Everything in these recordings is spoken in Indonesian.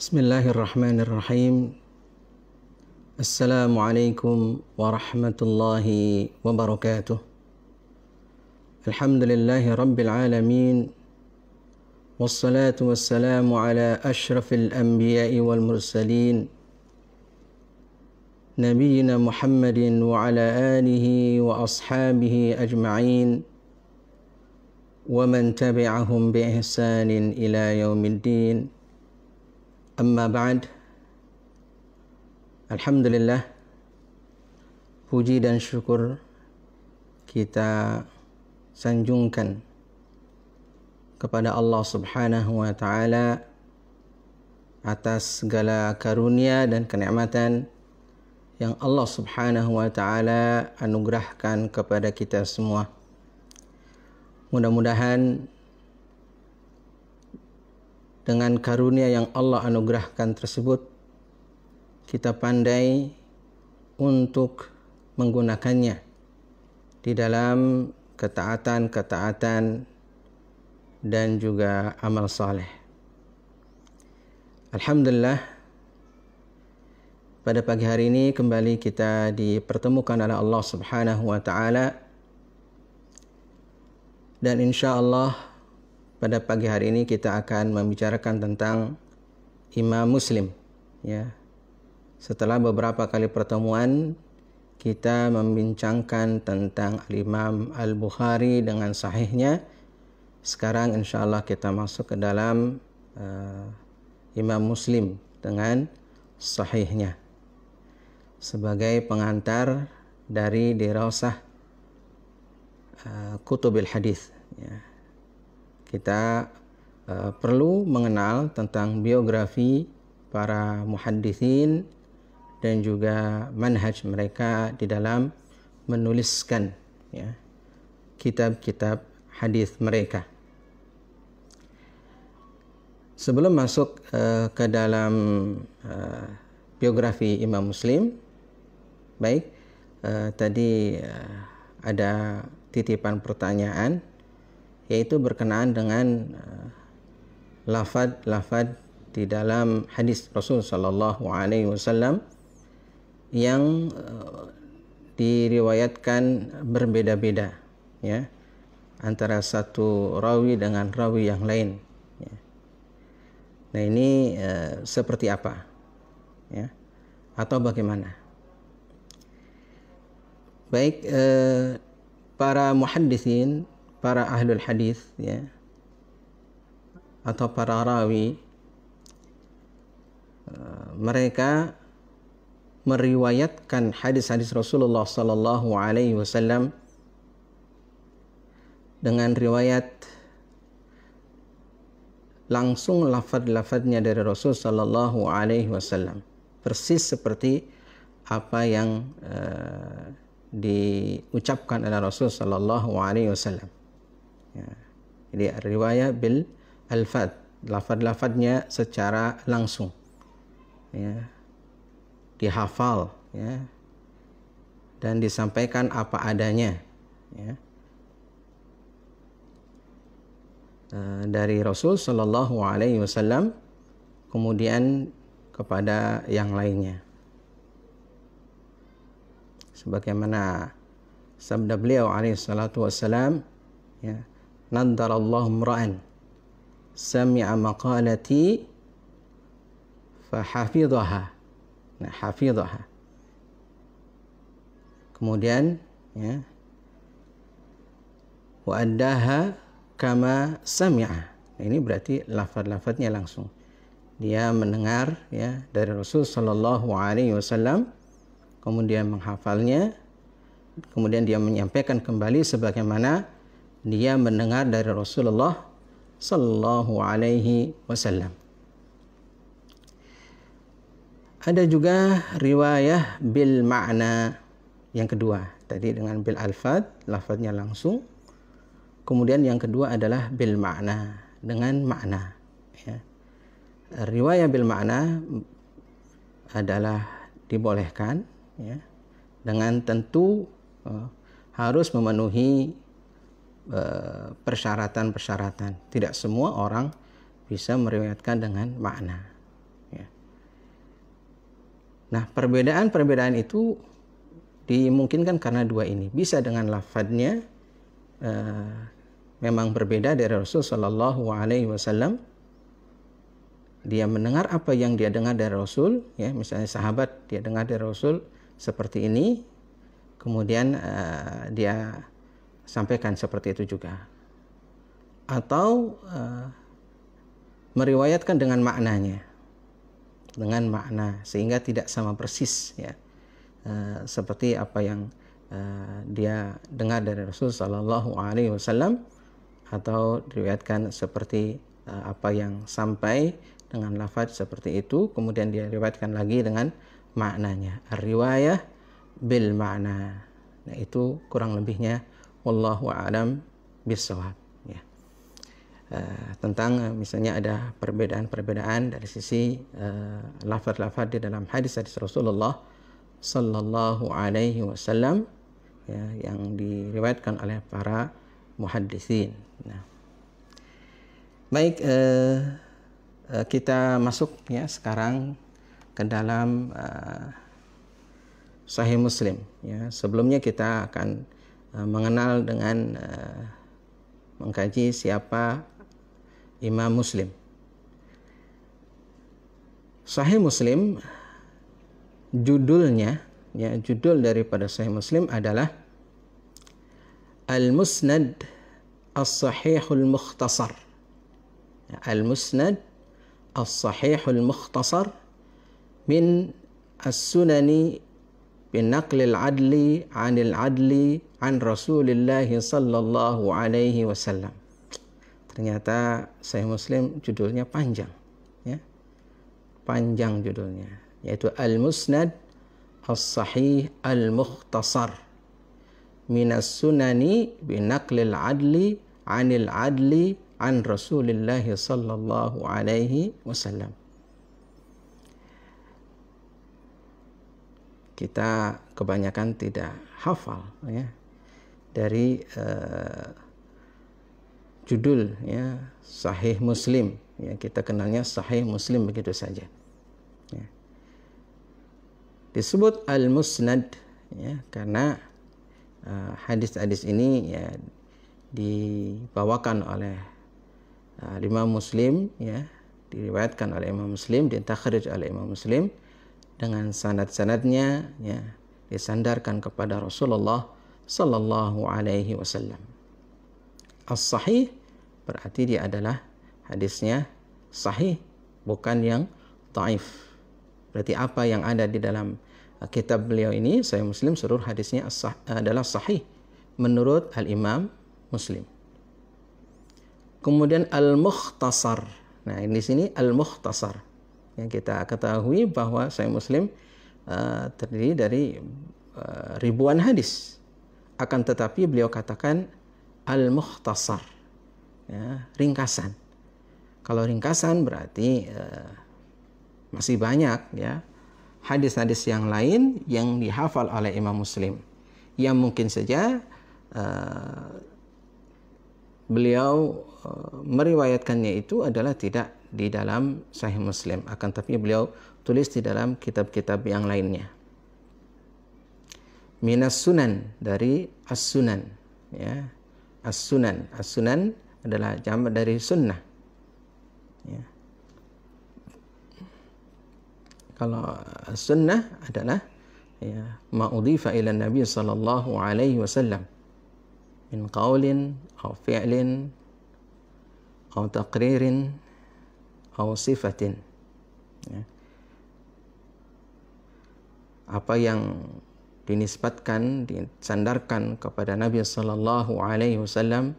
Bismillahirrahmanirrahim. Assalamualaikum warahmatullahi wabarakatuh. Alhamdulillahi rabbil alamin. Wassalatu wassalamu ala ashrafil anbiya'i wal mursalin. Nabiyyina Muhammadin wa ala alihi wa ashabihi ajma'in. Wa man tabi'ahum bi ihsanin ila yaumiddin. Amma ba'd. Alhamdulillah, puji dan syukur kita sanjungkan kepada Allah Subhanahu wa ta'ala atas segala karunia dan kenikmatan yang Allah Subhanahu wa ta'ala anugerahkan kepada kita semua. Mudah-mudahan dengan karunia yang Allah anugerahkan tersebut, kita pandai untuk menggunakannya di dalam ketaatan-ketaatan dan juga amal saleh. Alhamdulillah, pada pagi hari ini kembali kita dipertemukan oleh Allah Subhanahu wa ta'ala, dan insya Allah pada pagi hari ini kita akan membicarakan tentang Imam Muslim. Ya. Setelah beberapa kali pertemuan, kita membincangkan tentang Imam Al-Bukhari dengan sahihnya. Sekarang insya Allah kita masuk ke dalam Imam Muslim dengan sahihnya, sebagai pengantar dari dirasah kutubil hadis. Ya. Kita perlu mengenal tentang biografi para muhadditsin dan juga manhaj mereka di dalam menuliskan, ya, kitab-kitab hadis mereka. Sebelum masuk ke dalam biografi Imam Muslim, baik, tadi ada titipan pertanyaan, yaitu berkenaan dengan lafaz-lafaz di dalam hadis Rasul sallallahu alaihi wasallam yang diriwayatkan berbeda-beda, ya, antara satu rawi dengan rawi yang lain, ya. Nah, ini seperti apa, ya, atau bagaimana? Baik, para muhadditsin, para ahlul hadis, ya, atau para rawi, mereka meriwayatkan hadis-hadis Rasulullah sallallahu alaihi wasallam dengan riwayat langsung lafaz-lafaznya dari Rasul sallallahu alaihi wasallam, persis seperti apa yang diucapkan oleh Rasul sallallahu alaihi wasallam. Ya. Jadi riwayat bil alfad, lafaz-lafaznya secara langsung, ya, dihafal, ya, dan disampaikan apa adanya, ya, dari Rasul sallallahu alaihi wasallam kemudian kepada yang lainnya, sebagaimana sabda beliau alaihi salatu wassalam, ya, nadarallahu imra'an sami'a maqalati fahafidhaha. Nah, hafidhaha. Kemudian, ya, wa addaha kama sami'a. Nah, ini berarti lafaz-lafaznya langsung. Dia mendengar, ya, dari Rasul sallallahu alaihi wasallam, kemudian menghafalnya, kemudian dia menyampaikan kembali sebagaimana dia mendengar dari Rasulullah sallallahu alaihi wasallam. Ada juga riwayah bil ma'na yang kedua. Tadi dengan bil alfad, lafaznya langsung. Kemudian yang kedua adalah bil ma'na, dengan makna, ya. Riwayah bil ma'na adalah dibolehkan, ya, dengan tentu harus memenuhi persyaratan-persyaratan. Tidak semua orang bisa meriwayatkan dengan makna, ya. Nah, perbedaan-perbedaan itu dimungkinkan karena dua ini. Bisa dengan lafadznya memang berbeda dari Rasul Shallallahu Alaihi Wasallam. Dia mendengar apa yang dia dengar dari Rasul, ya, misalnya sahabat dia dengar dari Rasul seperti ini, kemudian dia sampaikan seperti itu juga. Atau meriwayatkan dengan maknanya, dengan makna sehingga tidak sama persis, ya, seperti apa yang dia dengar dari Rasul Shallallahu Alaihi Wasallam, atau diriwayatkan seperti apa yang sampai dengan lafaz seperti itu, kemudian dia riwayatkan lagi dengan maknanya. Riwayah bil makna. Nah, itu kurang lebihnya wallahu a'lam bishawab, ya. Tentang misalnya ada perbedaan-perbedaan dari sisi lafaz-lafaz di dalam hadis-hadis Rasulullah sallallahu alaihi wasallam, ya, yang diriwayatkan oleh para muhaddisin. Nah, baik, kita masuk, ya, sekarang ke dalam Sahih Muslim, ya. Sebelumnya kita akan mengenal dengan mengkaji siapa Imam Muslim. Sahih Muslim, judulnya, ya, judul daripada Sahih Muslim adalah Al-Musnad As-Sahihul Mukhtasar. Al-Musnad As-Sahihul Mukhtasar min As-Sunani bin Naqlil Adli Anil Adli An Rasulillah Sallallahu Alaihi Wasallam. Ternyata Sahih Muslim judulnya panjang, ya. Panjang judulnya, yaitu Al-Musnad As-Sahih Al-Mukhtasar Minas Sunani bin Naqlil Adli Anil Adli An Rasulillah Sallallahu Alaihi Wasallam. Kita kebanyakan tidak hafal, ya, dari judul, ya, Sahih Muslim, ya, kita kenalnya Sahih Muslim begitu saja, ya. Disebut Al-Musnad, ya, karena hadis-hadis ini, ya, dibawakan oleh Imam Muslim, ya, diriwayatkan oleh Imam Muslim, ditakhrij oleh Imam Muslim dengan sanad-sanadnya, ya, disandarkan kepada Rasulullah sallallahu alaihi wasallam. As-sahih berarti dia adalah hadisnya sahih, bukan yang dhaif. Berarti apa yang ada di dalam kitab beliau ini, Sahih Muslim, seluruh hadisnya adalah sahih menurut Al-Imam Muslim. Kemudian Al-Mukhtasar. Nah, di sini Al-Mukhtasar. Yang kita ketahui bahwa Sahih Muslim terdiri dari ribuan hadis. Akan tetapi beliau katakan Al-Mukhtasar, ya, ringkasan. Kalau ringkasan berarti masih banyak, ya, hadis-hadis yang lain yang dihafal oleh Imam Muslim, yang mungkin saja beliau meriwayatkannya itu adalah tidak di dalam Sahih Muslim, akan tapi beliau tulis di dalam kitab-kitab yang lainnya. Minas Sunan, dari As-Sunan, ya. As-Sunan, As-Sunan adalah jamak dari sunnah, ya. Kalau sunnah adalah, ya, ma udhifa ila Nabi sallallahu alaihi wasallam min qaulin aw fi'lin aw taqririn aw sifatin, ya. Apa yang dinisbatkan, disandarkan kepada Nabi sallallahu alaihi wasallam,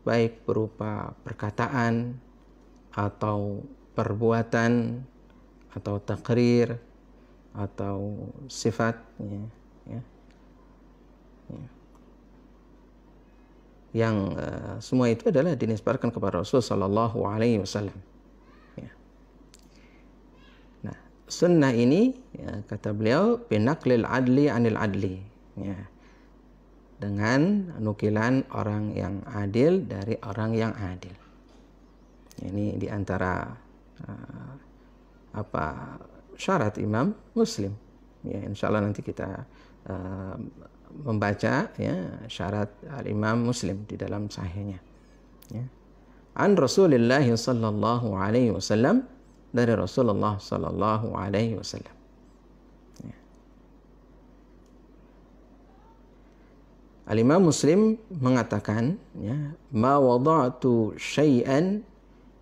baik berupa perkataan atau perbuatan atau takrir atau sifat, ya, ya. Yang semua itu adalah dinisbatkan kepada Rasul sallallahu alaihi wasallam, ya. Nah, sunnah ini, ya, kata beliau, binaqlil adli anil adli, ya, dengan nukilan orang yang adil dari orang yang adil. Ini diantara syarat Imam Muslim. Ya, insyaallah nanti kita membaca ya syarat al-Imam Muslim di dalam sahihnya. Ya. An Rasulillah sallallahu alaihi wasallam, dari Rasulullah sallallahu alaihi wasallam. Ya. Al-Imam Muslim mengatakan, ya, ma wada'tu syai'an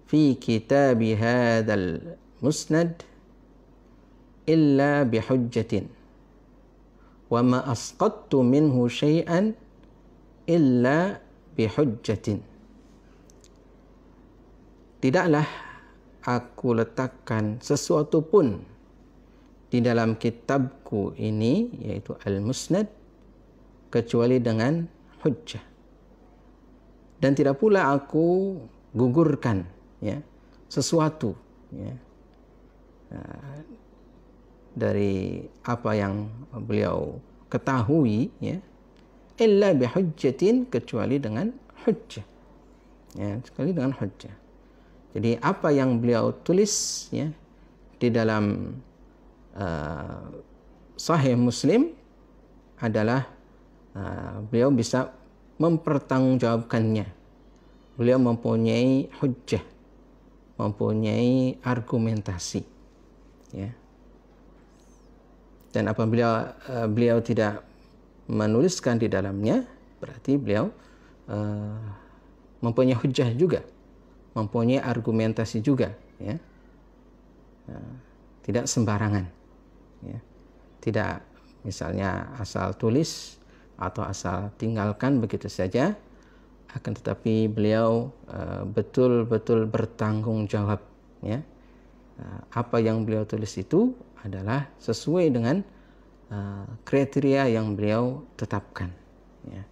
fi kitab hadzal musnad illa bihujjatin wa ma asqattu minhu syai'an illa bihujjatin. Tidaklah aku letakkan sesuatu pun di dalam kitabku ini, yaitu Al-Musnad, kecuali dengan hujjah. Dan tidak pula aku gugurkan ya sesuatu ya dari apa yang beliau ketahui ya, illa bihujjatin, kecuali dengan hujjah. Ya, sekali dengan hujjah. Jadi apa yang beliau tulis ya di dalam Sahih Muslim adalah beliau bisa mempertanggungjawabkannya. Beliau mempunyai hujjah, mempunyai argumentasi ya. Dan apabila beliau tidak menuliskan di dalamnya, berarti beliau mempunyai hujjah juga, mempunyai argumentasi juga ya. Tidak sembarangan ya. Tidak misalnya asal tulis atau asal tinggalkan begitu saja, akan tetapi beliau betul-betul bertanggung jawab ya. Apa yang beliau tulis itu adalah sesuai dengan kriteria yang beliau tetapkan ya.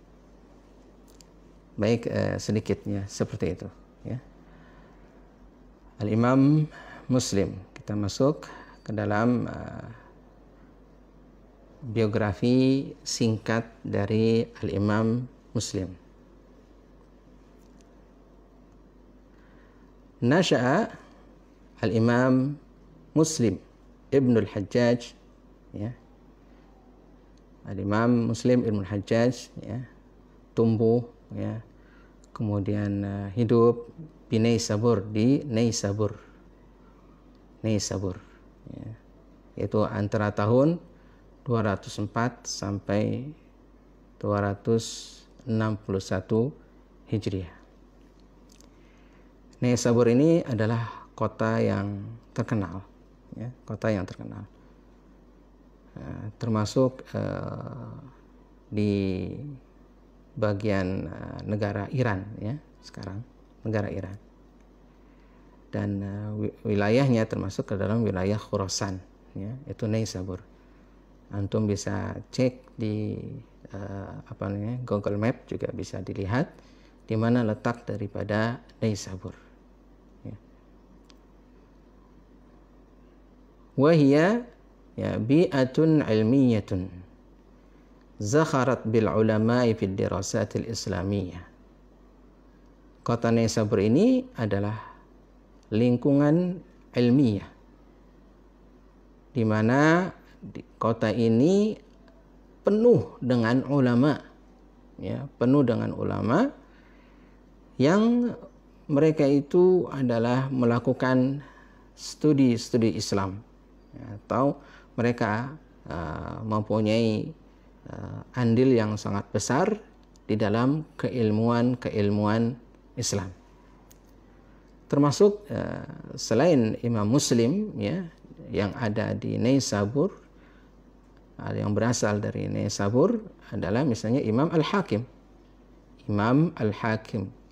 Baik, sedikitnya seperti itu ya. Al-Imam Muslim, kita masuk ke dalam biografi singkat dari Al-Imam Muslim. Nasha'a Al-Imam Muslim Ibnul Hajjaj ya. Al-Imam Muslim Ibnul Hajjaj ya, tumbuh ya, kemudian hidup di Naisabur, ya, yaitu antara tahun 204 sampai 261 Hijriah. Naisabur ini adalah kota yang terkenal ya, kota yang terkenal, termasuk di bagian negara Iran ya, sekarang negara Iran, dan wilayahnya termasuk ke dalam wilayah Khurasan ya, itu Naisabur. Antum bisa cek di Google Map, juga bisa dilihat di mana letak daripada Naisabur ya. Wahia ya bi'atun ilmiyatun zakharat bil ulama'i fid dirasatil islamiyah. Kota Naisabur ini adalah lingkungan ilmiah, di mana kota ini penuh dengan ulama ya, penuh dengan ulama yang mereka itu adalah melakukan studi-studi Islam ya, atau mereka mempunyai andil yang sangat besar di dalam keilmuan Islam. Termasuk selain Imam Muslim ya, yang ada di Naisabur, yang berasal dari Naisabur adalah misalnya Imam Al-Hakim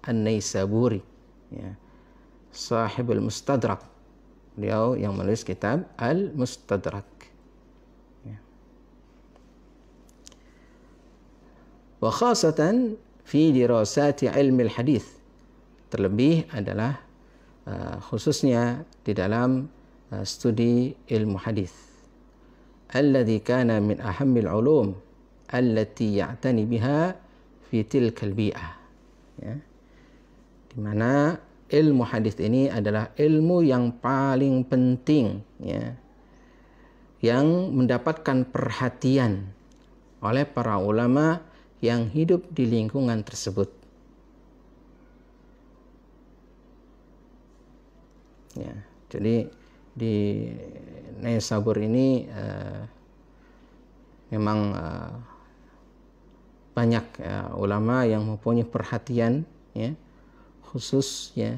An-Naisaburi ya, Sahibul Mustadrak, beliau yang menulis kitab Al-Mustadrak ya. Wa khasatan fi dirasati ilmi al-hadith, terlebih adalah khususnya di dalam studi ilmu hadis, alladhi kana min ahammil ulum allati ya'tani biha fi tilkal bi'ah ya, di mana ilmu hadis ini adalah ilmu yang paling penting ya, yang mendapatkan perhatian oleh para ulama yang hidup di lingkungan tersebut. Ya, jadi di Naisabur ini memang banyak ulama yang mempunyai perhatian ya, khusus ya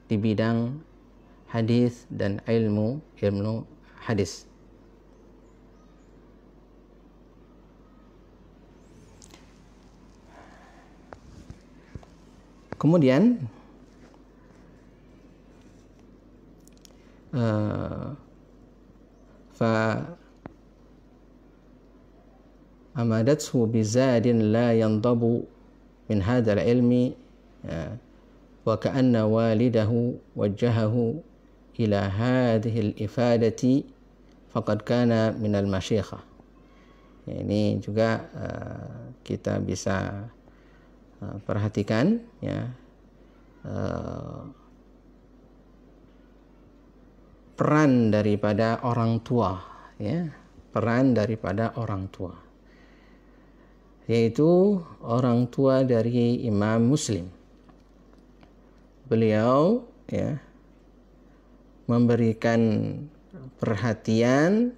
di bidang hadis dan ilmu hadis. Kemudian amadathu bizadin la yandabu min hadzal ilmi wa ka'anna walidahu wajjahahu ila hadhihi al-ifadati faqad kana min al-masyikhah. Ini juga kita bisa perhatikan ya, peran daripada orang tua ya, peran daripada orang tua, yaitu orang tua dari Imam Muslim. Beliau ya memberikan perhatian,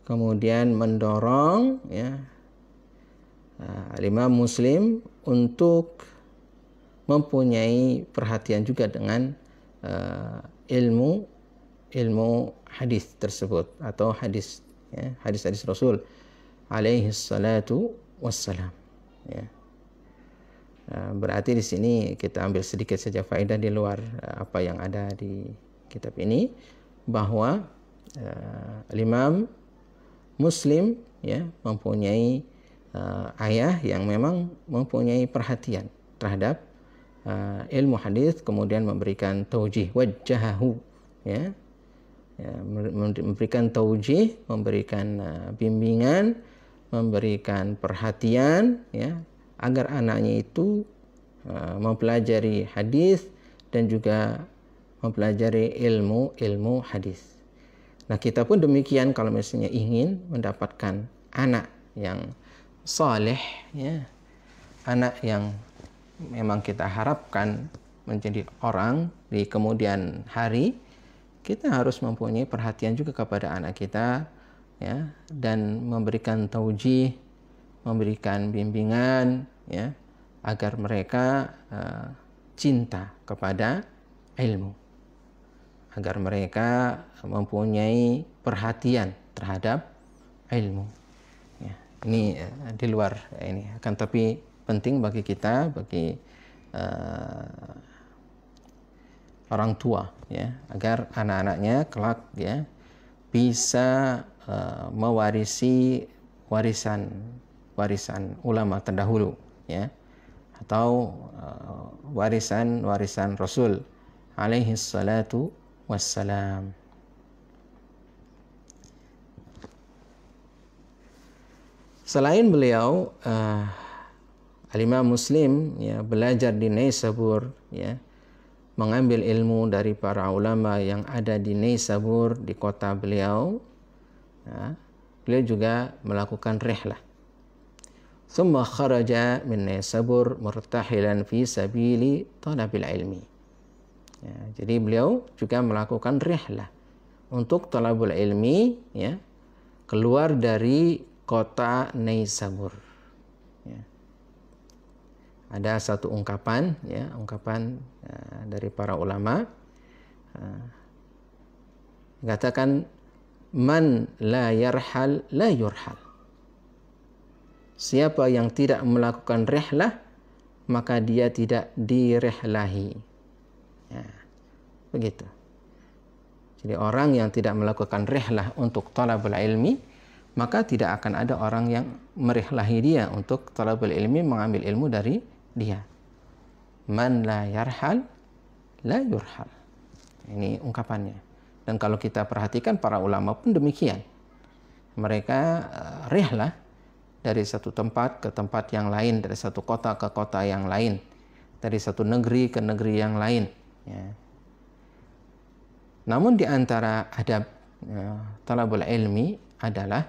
kemudian mendorong ya Imam Muslim untuk mempunyai perhatian juga dengan ilmu hadis tersebut atau hadis ya, hadis-hadis Rasul alaihi salatu wassalam ya. Berarti di sini kita ambil sedikit saja faedah di luar apa yang ada di kitab ini, bahwa Imam Muslim ya mempunyai ayah yang memang mempunyai perhatian terhadap ilmu hadis, kemudian memberikan taujih, wajjahahu ya, memberikan taujih, memberikan bimbingan, memberikan perhatian ya, agar anaknya itu mempelajari hadis dan juga mempelajari ilmu hadis. Nah, kita pun demikian kalau misalnya ingin mendapatkan anak yang saleh ya, anak yang memang kita harapkan menjadi orang di kemudian hari, kita harus mempunyai perhatian juga kepada anak kita ya, dan memberikan taujih, memberikan bimbingan ya, agar mereka cinta kepada ilmu, agar mereka mempunyai perhatian terhadap ilmu ya. Ini di luar ini, akan tapi penting bagi kita, bagi orang tua ya, agar anak-anaknya kelak ya bisa mewarisi warisan ulama terdahulu ya, atau warisan Rasul alaihi salatu wassalam. Selain beliau Al-Imam Muslim ya belajar di Naisabur ya, mengambil ilmu dari para ulama yang ada di Naisabur, di kota beliau ya, beliau juga melakukan rihlah. Tsumma kharaja min Naisabur murtahilan fi sabili talabil ilmi ya, jadi beliau juga melakukan rihlah untuk talabul ilmi ya, keluar dari kota Naisabur ya. Ada satu ungkapan ya, dari para ulama katakan, man la yarhal la yurhal. Siapa yang tidak melakukan rihlah, maka dia tidak direhlahi ya, begitu. Jadi orang yang tidak melakukan rihlah untuk talabul ilmi, maka tidak akan ada orang yang merihlahi dia untuk talabul ilmi, mengambil ilmu dari dia. Man la yarhal la yurhal. Ini ungkapannya. Dan kalau kita perhatikan para ulama pun demikian. Mereka rihlah dari satu tempat ke tempat yang lain, dari satu kota ke kota yang lain, dari satu negeri ke negeri yang lain ya. Namun di antara adab talabul ilmi adalah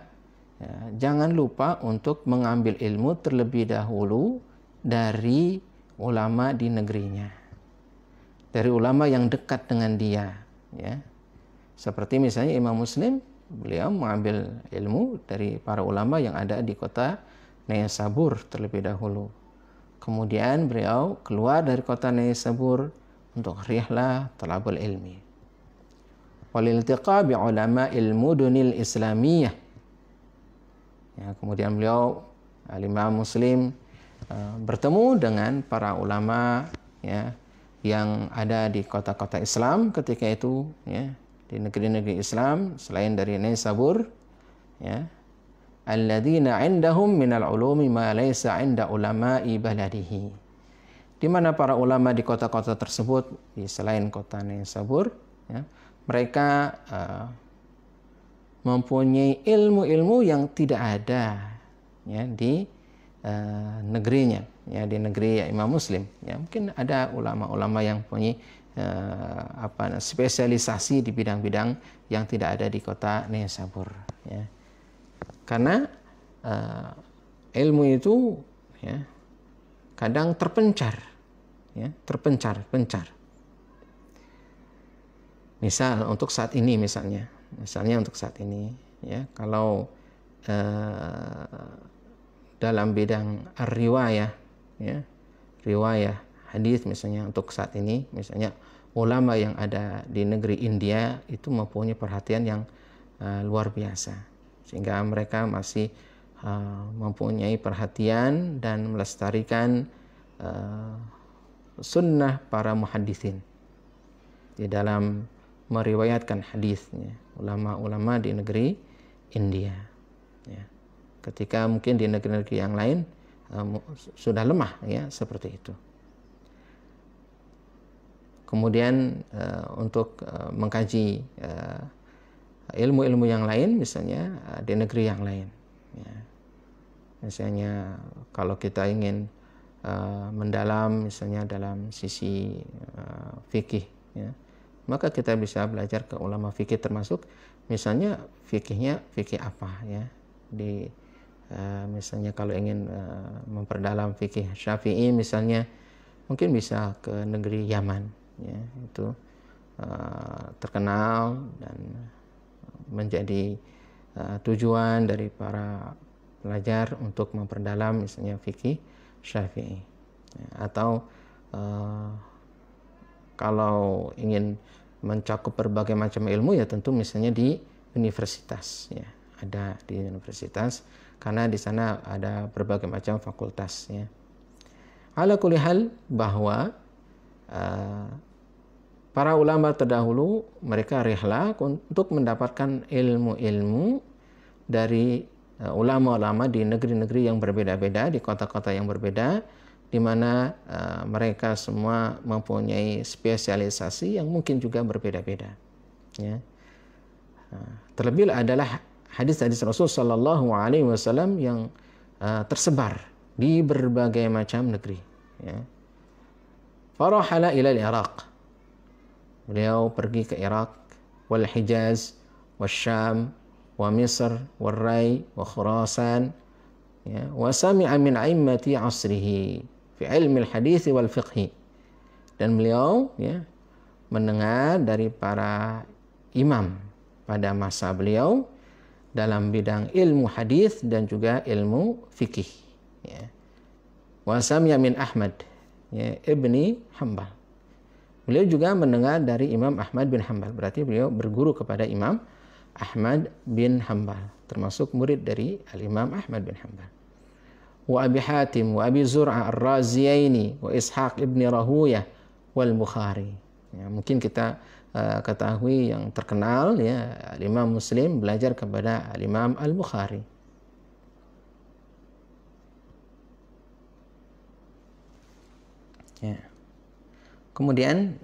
jangan lupa untuk mengambil ilmu terlebih dahulu dari ulama di negerinya, dari ulama yang dekat dengan dia, ya. Seperti misalnya Imam Muslim, beliau mengambil ilmu dari para ulama yang ada di kota Naisabur terlebih dahulu. Kemudian beliau keluar dari kota Naisabur untuk rihlah talabul ilmi. Waliltiqa bi ulama'il mudunil islamiyah. Ya, kemudian beliau Imam Muslim bertemu dengan para ulama, ya, yang ada di kota-kota Islam ketika itu, ya, di negeri-negeri Islam selain dari Naisabur, ya, alladzina 'indahum minal ulumi ma laysa 'inda ulama'i baladihi, di mana para ulama di kota-kota tersebut di selain kota Naisabur, ya, mereka mempunyai ilmu-ilmu yang tidak ada, ya, di negerinya, ya, di negeri Imam Muslim. Ya, mungkin ada ulama-ulama yang punya spesialisasi di bidang-bidang yang tidak ada di kota Naisabur, ya. Karena ilmu itu, ya, kadang terpencar, ya, terpencar. Misal untuk saat ini, misalnya untuk saat ini, ya, kalau dalam bidang riwayah, ya, riwayah hadis misalnya untuk saat ini, misalnya ulama yang ada di negeri India itu mempunyai perhatian yang luar biasa, sehingga mereka masih mempunyai perhatian dan melestarikan sunnah para muhaddisin di dalam meriwayatkan hadisnya, ulama-ulama di negeri India, ya. Ketika mungkin di negeri-negeri yang lain sudah lemah, ya, seperti itu. Kemudian untuk mengkaji ilmu-ilmu yang lain, misalnya di negeri yang lain, ya. Misalnya kalau kita ingin mendalam, misalnya dalam sisi fikih, ya, maka kita bisa belajar ke ulama fikih, termasuk misalnya fikihnya fikih apa, ya, di misalnya kalau ingin memperdalam fikih Syafi'i misalnya, mungkin bisa ke negeri Yaman, ya, itu terkenal dan menjadi tujuan dari para pelajar untuk memperdalam misalnya fikih Syafi'i, ya. Atau kalau ingin mencakup berbagai macam ilmu, ya tentu misalnya di universitas, ya, ada di universitas, karena di sana ada berbagai macam fakultas, ya. Ala kulli hal, bahwa para ulama terdahulu mereka rihlah untuk mendapatkan ilmu-ilmu dari ulama-ulama di negeri-negeri yang berbeda-beda, di kota-kota yang berbeda, di mana mereka semua mempunyai spesialisasi yang mungkin juga berbeda-beda, ya. Terlebih adalah hadis-hadis Rasul Sallallahu Alaihi Wasallam yang tersebar di berbagai macam negeri, ya. Farahala ila Iraq, beliau pergi ke Irak, wal Hijaz, wal Syam, wa Misr, wal Rai, wa Khurasan, ya, wa sami'a min a'immati asrihi fi ilmi al-hadis wal fiqh, dan beliau, ya, mendengar dari para imam pada masa beliau dalam bidang ilmu hadis dan juga ilmu fikih, ya. Wa sami'a min Ahmad, ya, ibni Hanbal, beliau juga mendengar dari Imam Ahmad bin Hanbal, berarti beliau berguru kepada Imam Ahmad bin Hanbal, termasuk murid dari Al-Imam Ahmad bin Hanbal. Wa Abi Hatim wa Abi Zur'ah Ar-Raziyaini wa Ishaq ibn Rahuyah wal Bukhari, ya, mungkin kita ketahui yang terkenal, ya, Imam Muslim belajar kepada Imam Al-Bukhari. Ya. Kemudian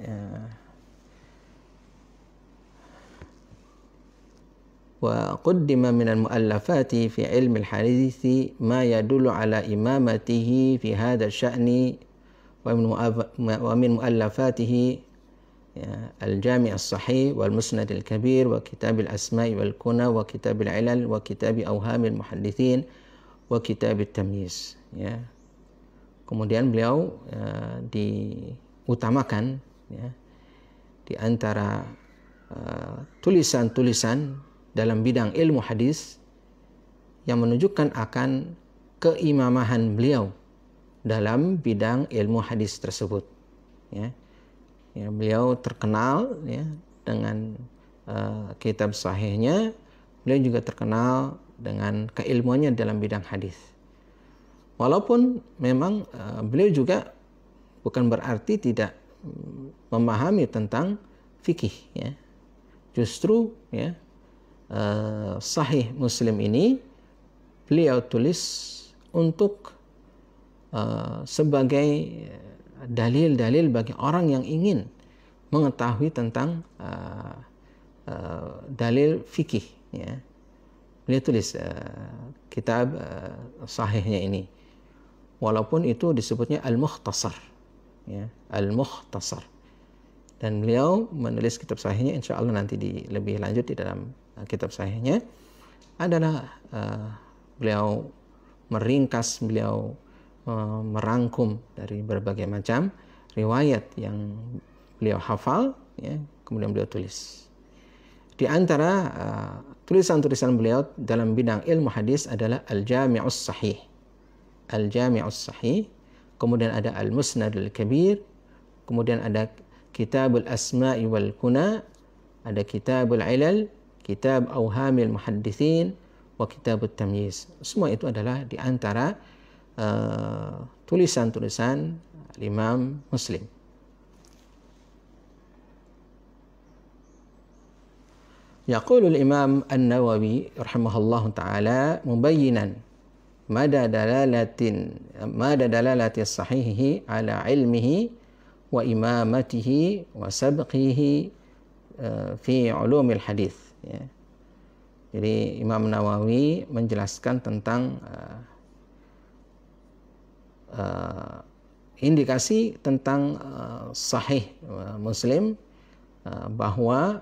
wa qaddima min al-mu'allafati fi ilmi al-hadits ma yadullu ala imamatihi fi hadha asy-sya'ni wa min mu'allafatihi ya, Al-Jami' As-Sahih wal Musnad Al-Kabir wa Kitab Al-Asma'i wal Kuna wa Kitab Al-Ilal wa Kitab Awham Al-Muhaddithin wa Kitab At-Tamyiz, ya. Kemudian beliau diutamakan, ya, di antara tulisan-tulisan dalam bidang ilmu hadis yang menunjukkan akan keimamahan beliau dalam bidang ilmu hadis tersebut, ya. Ya, beliau terkenal, ya, dengan kitab sahihnya. Beliau juga terkenal dengan keilmuannya dalam bidang hadis. Walaupun memang beliau juga bukan berarti tidak memahami tentang fikih, ya. Justru, ya, Sahih Muslim ini beliau tulis untuk sebagai dalil-dalil bagi orang yang ingin mengetahui tentang dalil fikih, ya. Beliau tulis kitab sahihnya ini, walaupun itu disebutnya Al-Mukhtasar, ya, Al-Mukhtasar. Dan beliau menulis kitab sahihnya, insya Allah nanti lebih lanjut di dalam kitab sahihnya adalah beliau meringkas, beliau merangkum dari berbagai macam riwayat yang beliau hafal, ya, kemudian beliau tulis. Di antara tulisan-tulisan beliau dalam bidang ilmu hadis adalah Al-Jami'us Sahih, Al-Jami'us Sahih, kemudian ada Al-Musnad Al-Kabir, kemudian ada Kitabul Asma'i wal Kuna, ada Kitabul Ilal, Kitab Awhamil Muhaddithin, wa Kitabut Tamyiz. Semua itu adalah di antara tulisan-tulisan Imam Muslim. Yaqulu al-Imam An-Nawawi rahimahullahu ta'ala mubayyinan mada dalalati sahihihi ala ilmihi wa imamatihi wa sabqihi fi ulumil hadis, ya. Jadi Imam Nawawi menjelaskan tentang indikasi tentang Sahih Muslim, bahwa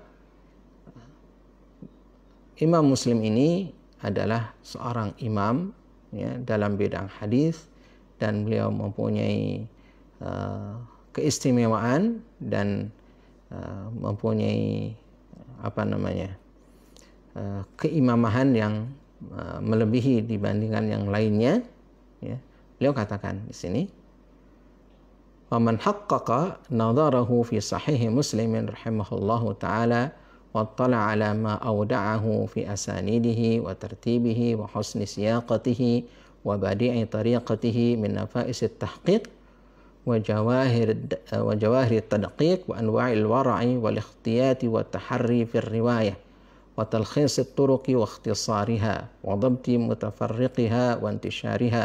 Imam Muslim ini adalah seorang imam, ya, dalam bidang hadis, dan beliau mempunyai keistimewaan dan mempunyai keimamahan yang melebihi dibandingkan yang lainnya, ya. Beliau katakan di sini, wa man haqqaqa nadarahu fi sahih Muslimin rahimahullahu taala واطلع على ما أودعه في أسانيده وترتيبه وحسن سياقته وبديع طريقته من نفائس التحقيق وجواهر التدقيق وأنواع الورع والاختيات والتحري في الرواية وتلخيص الطرق واختصارها وضبط متفرقها وانتشارها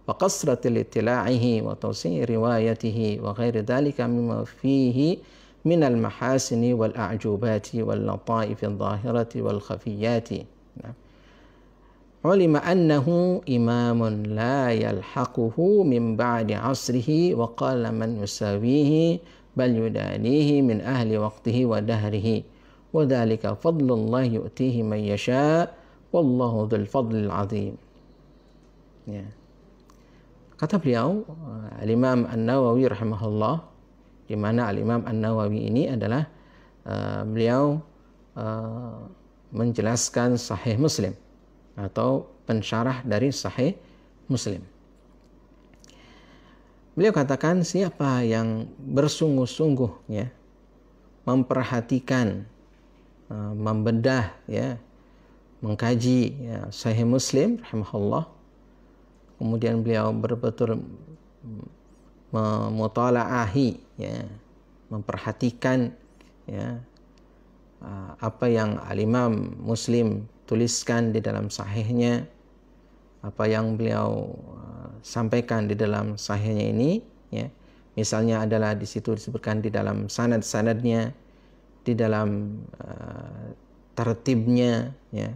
وقصرة الاطلاعه وتوسيع روايته وغير ذلك مما فيه من المحاسن والأعجوبات واللطائف الظاهرة والخفيات. علم أنه إمام لا يلحقه من بعد عصره وقال من يساويه بل يدانيه من أهل وقته ودهره وذلك فضل الله يؤتيه من يشاء والله ذو الفضل العظيم. Ya. Kata beliau, Al-Imam An-Nawawi rahimahullah, di mana Al-Imam An-Nawawi ini adalah beliau menjelaskan Sahih Muslim atau pensyarah dari Sahih Muslim. Beliau katakan, siapa yang bersungguh-sungguh, ya, memperhatikan, membedah, ya, mengkaji, ya, Sahih Muslim rahimahullah, kemudian beliau betul-betul memutalaahi, ya, memperhatikan, ya, apa yang Al-Imam Muslim tuliskan di dalam sahihnya, apa yang beliau sampaikan di dalam sahihnya ini, ya. Misalnya adalah di situ disebutkan di dalam sanad-sanadnya, di dalam tertibnya, ya,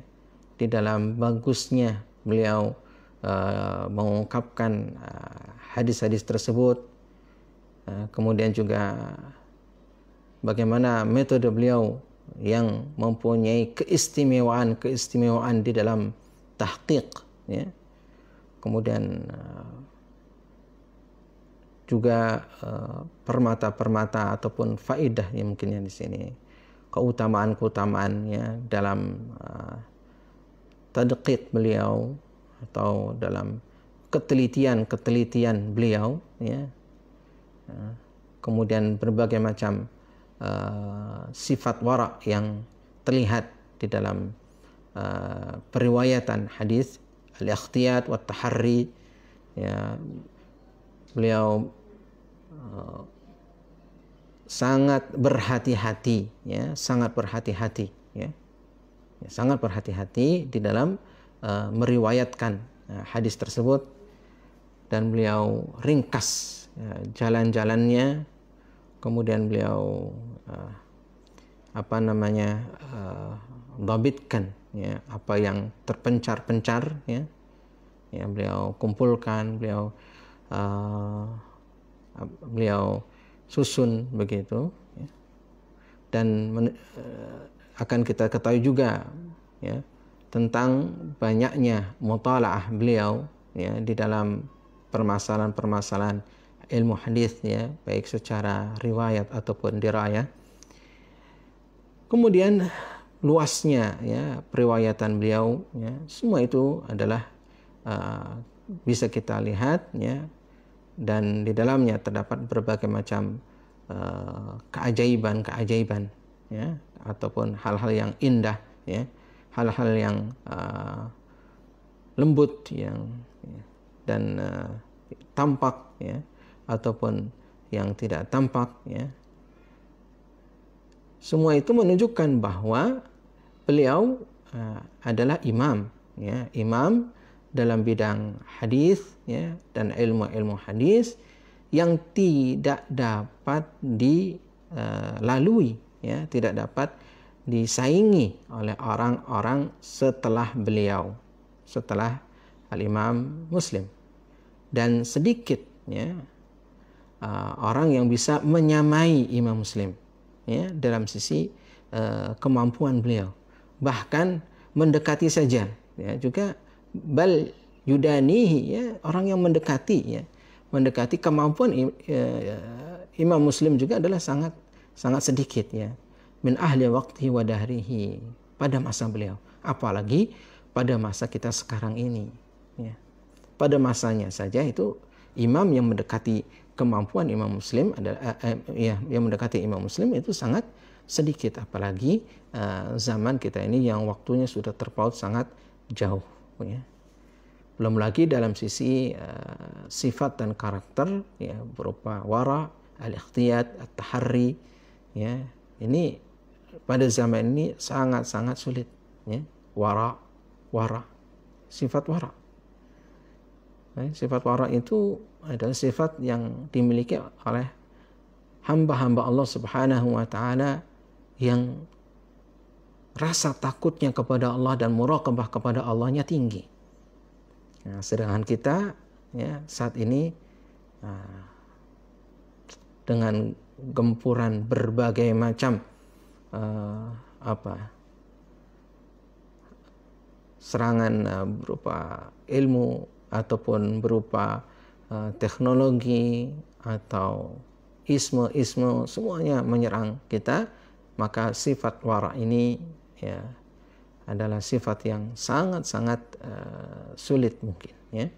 di dalam bagusnya beliau mengungkapkan hadis-hadis tersebut, kemudian juga bagaimana metode beliau yang mempunyai keistimewaan di dalam tahqiq, ya. Kemudian juga permata-permata ataupun faidah yang mungkin yang di sini, keutamaan-keutamaannya dalam tadqiq beliau atau dalam ketelitian beliau, ya. Kemudian berbagai macam sifat wara yang terlihat di dalam periwayatan hadis, al-ikhtiyat wa taharri, ya. Beliau sangat berhati-hati, ya, sangat berhati-hati, ya. Sangat berhati-hati di dalam meriwayatkan hadis tersebut, dan beliau ringkas jalan-jalannya, kemudian beliau dhabitkan, ya, apa yang terpencar-pencar, ya, beliau kumpulkan, beliau susun begitu, ya. Dan akan kita ketahui juga, ya, tentang banyaknya mutalaah beliau, ya, di dalam permasalahan-permasalahan ilmu hadis, ya, baik secara riwayat ataupun dirayah. Kemudian luasnya, ya, periwayatan beliau, ya, semua itu adalah bisa kita lihat, ya, dan di dalamnya terdapat berbagai macam keajaiban, ya, ataupun hal-hal yang indah, ya, hal-hal yang lembut, yang dan tampak, ya, ataupun yang tidak tampak, ya. Semua itu menunjukkan bahwa beliau adalah imam, ya, imam dalam bidang hadis, ya, dan ilmu hadis yang tidak dapat dilalui, ya, tidak dapat disaingi oleh orang-orang setelah beliau, setelah al-Imam Muslim. Dan sedikit, ya, orang yang bisa menyamai Imam Muslim, ya, dalam sisi kemampuan beliau, bahkan mendekati saja, ya, juga bal yudanihi, ya, orang yang mendekati kemampuan Imam Muslim juga adalah sangat sedikit, ya, min ahli waqtihi wa dahrihi, pada masa beliau, apalagi pada masa kita sekarang ini, ya. Pada masanya saja itu imam yang mendekati kemampuan Imam Muslim adalah yang mendekati Imam Muslim itu sangat sedikit, apalagi zaman kita ini yang waktunya sudah terpaut sangat jauh, ya. Belum lagi dalam sisi sifat dan karakter, ya, berupa wara, al-ikhtiyat, at-taharri, ya. Ini pada zaman ini sangat sulit, ya. Wara, sifat wara. Sifat wara itu adalah sifat yang dimiliki oleh hamba-hamba Allah Subhanahu wa taala yang rasa takutnya kepada Allah dan muraqabah kepada Allahnya tinggi. Nah, sedangkan kita, ya, saat ini dengan gempuran berbagai macam serangan berupa ilmu ataupun berupa teknologi atau isme, semuanya menyerang kita, maka sifat wara ini, ya, adalah sifat yang sangat sulit mungkin, ya,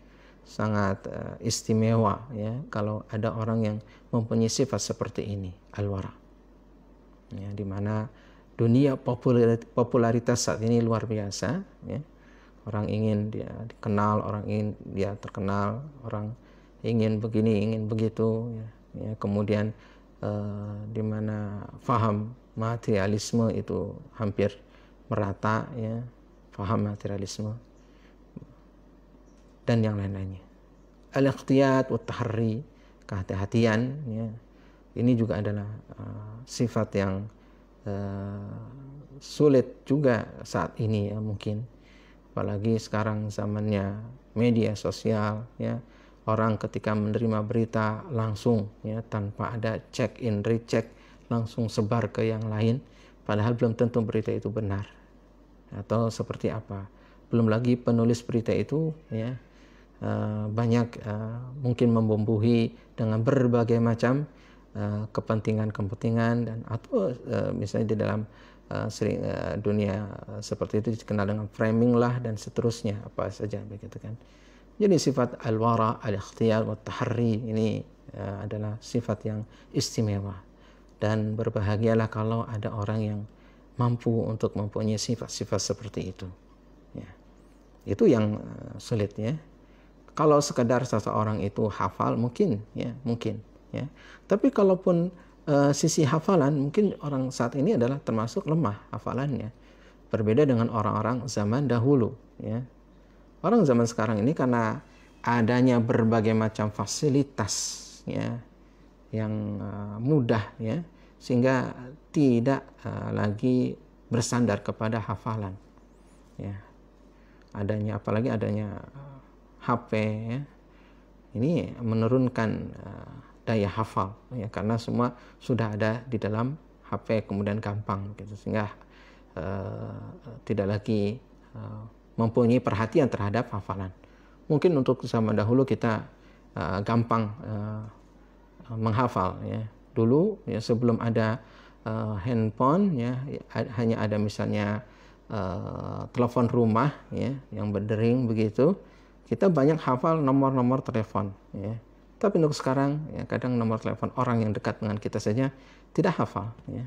sangat istimewa, ya, kalau ada orang yang mempunyai sifat seperti ini, al-wara, ya, di mana dunia popularitas saat ini luar biasa, ya. Orang ingin dia dikenal, orang ingin dia terkenal, orang ingin begini, ingin begitu, ya. Ya, kemudian di mana faham materialisme itu hampir merata, ya, faham materialisme dan yang lain-lainnya. Al-ikhtiyat wa taharri, kehati-hatian, ya, ini juga adalah sifat yang sulit juga saat ini, ya, mungkin apalagi sekarang zamannya media sosial, ya, orang ketika menerima berita langsung, ya, tanpa ada check in recheck langsung sebar ke yang lain, padahal belum tentu berita itu benar atau seperti apa. Belum lagi penulis berita itu ya banyak mungkin membumbuhi dengan berbagai macam kepentingan-kepentingan dan atau misalnya di dalam dunia seperti itu dikenal dengan framing lah dan seterusnya apa saja begitu kan. Jadi sifat al-wara, al-ikhtiyar, wa tahri ini adalah sifat yang istimewa dan berbahagialah kalau ada orang yang mampu untuk mempunyai sifat-sifat seperti itu. Ya. Itu yang sulit ya. Kalau sekedar seseorang itu hafal mungkin ya. Tapi kalaupun sisi hafalan mungkin orang saat ini adalah termasuk lemah hafalannya. Berbeda dengan orang-orang zaman dahulu ya. Orang zaman sekarang ini karena adanya berbagai macam fasilitas ya yang mudah ya sehingga tidak lagi bersandar kepada hafalan ya. Apalagi adanya HP ya, ini menurunkan daya hafal ya karena semua sudah ada di dalam HP kemudian gampang gitu sehingga tidak lagi mempunyai perhatian terhadap hafalan. Mungkin untuk zaman dahulu kita gampang menghafal ya. Dulu ya sebelum ada handphone ya hanya ada misalnya telepon rumah ya yang berdering begitu. Kita banyak hafal nomor-nomor telepon ya. Tapi untuk sekarang ya kadang nomor telepon orang yang dekat dengan kita saja tidak hafal ya.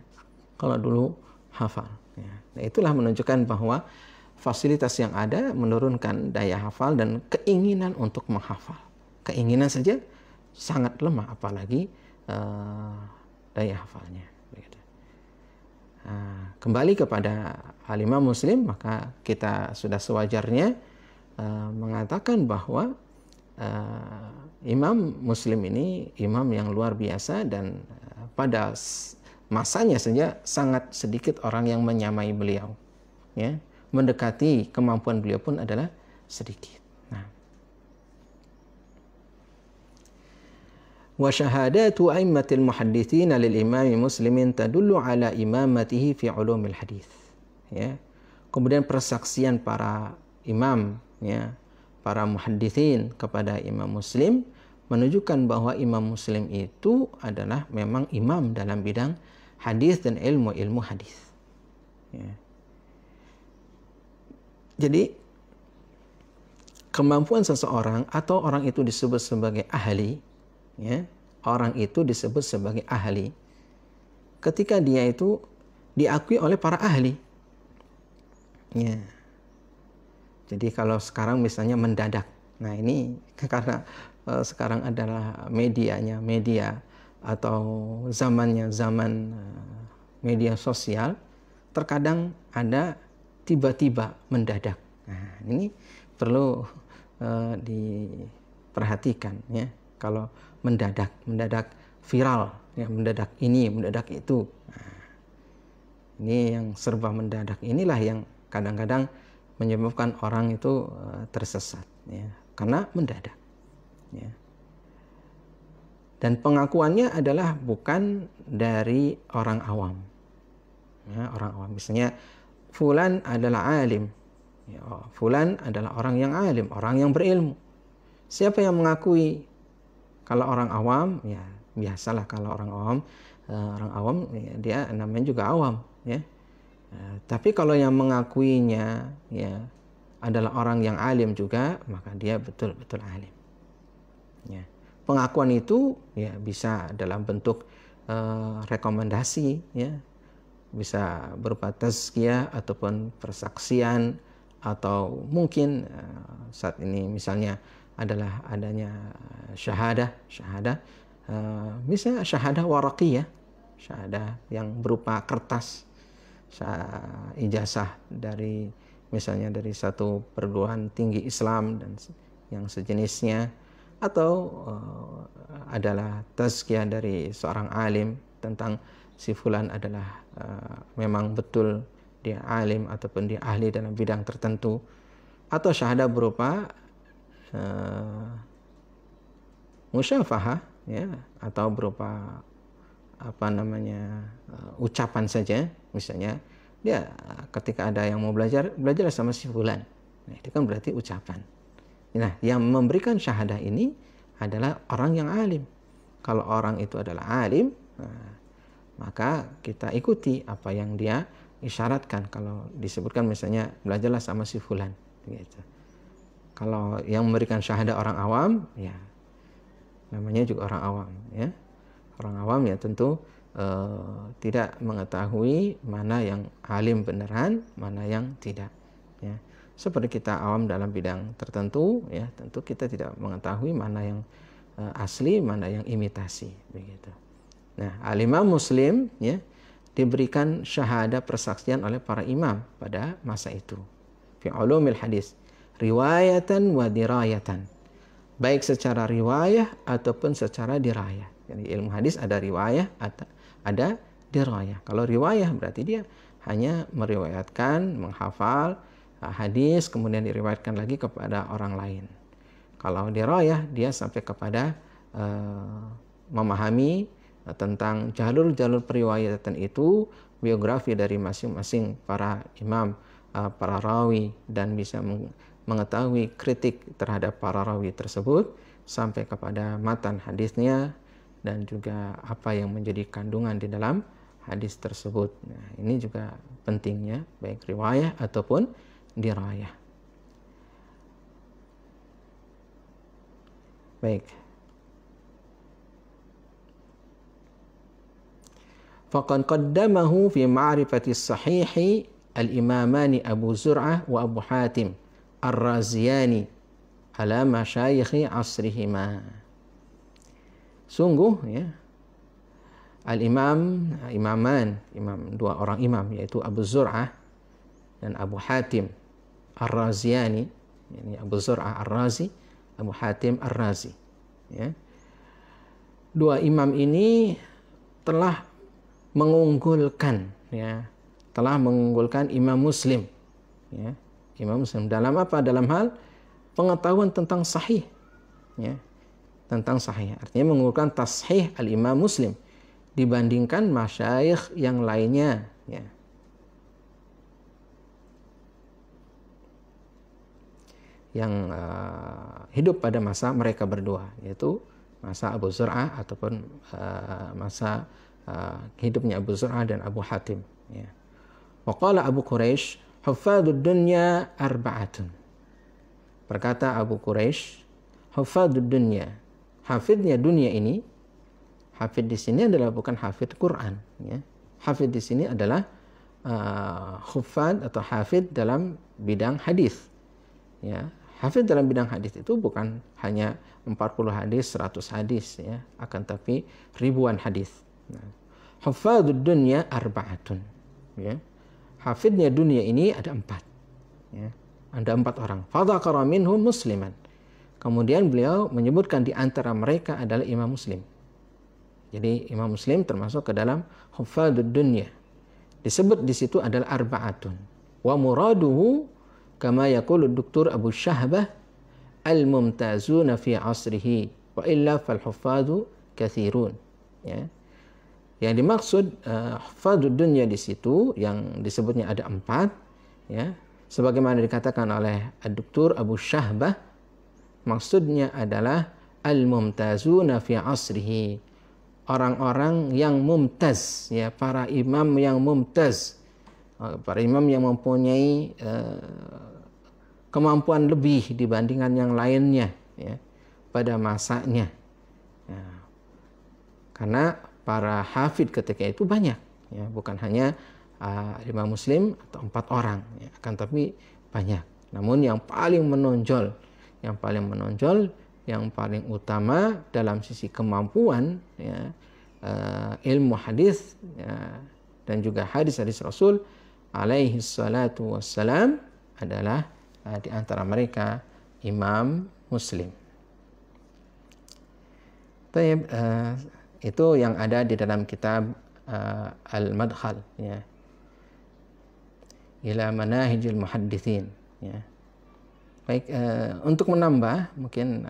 Kalau dulu hafal ya. Nah, itulah menunjukkan bahwa fasilitas yang ada menurunkan daya hafal dan keinginan untuk menghafal. Keinginan saja sangat lemah apalagi daya hafalnya. Kembali kepada Al-Imam Muslim, maka kita sudah sewajarnya mengatakan bahwa Imam Muslim ini imam yang luar biasa dan pada masanya saja sangat sedikit orang yang menyamai beliau ya, mendekati kemampuan beliau pun adalah sedikit. Wa syahadatu a'immatil muhadditsin lil imam Muslimin tadullu ala imamatihi fi ulumil hadis ya. Kemudian persaksian para imam ya, para muhadditsin kepada Imam Muslim menunjukkan bahwa Imam Muslim itu adalah memang imam dalam bidang hadis dan ilmu hadis. Ya. Jadi kemampuan seseorang atau orang itu disebut sebagai ahli, ya, orang itu disebut sebagai ahli ketika dia itu diakui oleh para ahli. Ya. Jadi kalau sekarang misalnya mendadak, nah ini karena sekarang adalah media atau zamannya zaman media sosial, terkadang ada tiba-tiba mendadak. Nah ini perlu diperhatikan ya. Kalau mendadak viral, ya mendadak ini, mendadak itu. Nah, ini yang serba mendadak inilah yang kadang-kadang menyebabkan orang itu tersesat ya, karena mendadak ya. Dan pengakuannya adalah bukan dari orang awam ya, orang awam misalnya fulan adalah alim ya, fulan adalah orang yang alim, orang yang berilmu. Siapa yang mengakui? Kalau orang awam ya biasalah, kalau orang awam ya, dia namanya juga awam ya. Tapi kalau yang mengakuinya ya adalah orang yang alim juga, maka dia betul-betul alim. Ya. Pengakuan itu ya bisa dalam bentuk rekomendasi, ya, bisa berupa tazkiyah ataupun persaksian, atau mungkin saat ini misalnya adalah adanya syahadah, misalnya syahadah waraqiyah, syahadah yang berupa kertas. Ijazah dari misalnya dari satu perguruan tinggi Islam dan yang sejenisnya, atau adalah tazkiyah dari seorang alim tentang si fulan adalah memang betul dia alim ataupun dia ahli dalam bidang tertentu, atau syahadah berupa musyafahah ya, atau berupa ucapan saja, misalnya dia ketika ada yang mau belajar sama si fulan. Nah, itu kan berarti ucapan. Nah, yang memberikan syahadah ini adalah orang yang alim. Kalau orang itu adalah alim, nah, maka kita ikuti apa yang dia isyaratkan. Kalau disebutkan misalnya belajarlah sama si fulan, gitu. Kalau yang memberikan syahadah orang awam, ya namanya juga orang awam, ya. Orang awam ya tentu tidak mengetahui mana yang alim beneran, mana yang tidak. Ya. Seperti kita awam dalam bidang tertentu, ya tentu kita tidak mengetahui mana yang asli, mana yang imitasi, begitu. Nah, al-Imam Muslim ya diberikan syahadah persaksian oleh para imam pada masa itu. Fi ulumil hadis, riwayatan wa dirayatan. Baik secara riwayah ataupun secara dirayah. Jadi ilmu hadis ada riwayah, ada dirayah. Kalau riwayah berarti dia hanya meriwayatkan, menghafal hadis, kemudian diriwayatkan lagi kepada orang lain. Kalau dirayah dia sampai kepada memahami tentang jalur-jalur periwayatan itu, biografi dari masing-masing para imam, para rawi, dan bisa mengetahui kritik terhadap para rawi tersebut sampai kepada matan hadisnya dan juga apa yang menjadi kandungan di dalam hadis tersebut. Nah, ini juga pentingnya baik riwayah ataupun dirayah. Baik. Faqad qaddamahu fi ma'rifati as-sahih al-imamani Abu Zur'ah wa Abu Hatim Ar-Raziyani ala masyayikhi asrihima. Sungguh ya, dua orang imam yaitu Abu Zur'ah dan Abu Hatim Ar-Raziyani, ini Abu Zur'ah Ar-Razi, Abu Hatim Ar-Razi, ya. Dua imam ini telah mengunggulkan Imam Muslim, ya. Imam Muslim dalam apa? Dalam hal pengetahuan tentang sahih, ya. Tentang sahih. Artinya mengunggulkan tashih al-Imam Muslim dibandingkan masyayikh yang lainnya, ya. Yang hidup pada masa mereka berdua, yaitu masa Abu Zur'ah ataupun masa hidupnya Abu Zur'ah dan Abu Hatim, ya. Wa qala Abu Quraisy huffadud dunya arba'atun. Berkata Abu Quraisy, huffadud dunya, hafidnya dunia ini. Hafid di sini adalah bukan hafid Quran, ya. Hafid di sini adalah huffad atau hafid dalam bidang hadis, ya. Hafid dalam bidang hadis itu bukan hanya 40 hadis, 100 hadis, ya, akan tapi ribuan hadis. Nah, huffadud dunya arba'atun, ya. Hafidnya dunia ini ada 4, ya. Ada 4 orang. Fadzakara minhum musliman. Kemudian beliau menyebutkan di antara mereka adalah Imam Muslim. Jadi Imam Muslim termasuk ke dalam huffadud dunya. Disebut di situ adalah arba'atun. Wa muraduhu kama yaqulu Dr. Abu Syahbah al-mumtazuna fi asrihi wa illa fal huffadu katsirun, ya. Yang dimaksud huffadud dunya di situ yang disebutnya ada 4, ya. Sebagaimana dikatakan oleh Dr. Abu Syahbah, maksudnya adalah al-mumtazuna fi asrihi, orang-orang yang mumtaz, ya, para imam yang mumtaz, para imam yang mempunyai kemampuan lebih dibandingkan yang lainnya, ya, pada masanya, ya. Karena para hafid ketika itu banyak, ya, bukan hanya 5 Muslim atau 4 orang, ya, akan tapi banyak. Namun yang paling menonjol, yang paling utama dalam sisi kemampuan, ya, ilmu hadis, ya, dan juga hadis-hadis Rasul alaihi salatu wassalam adalah di antara mereka Imam Muslim. Itu yang ada di dalam kitab Al-Madkhal, ya, ila manahijil muhaddithin, ya. Baik, untuk menambah mungkin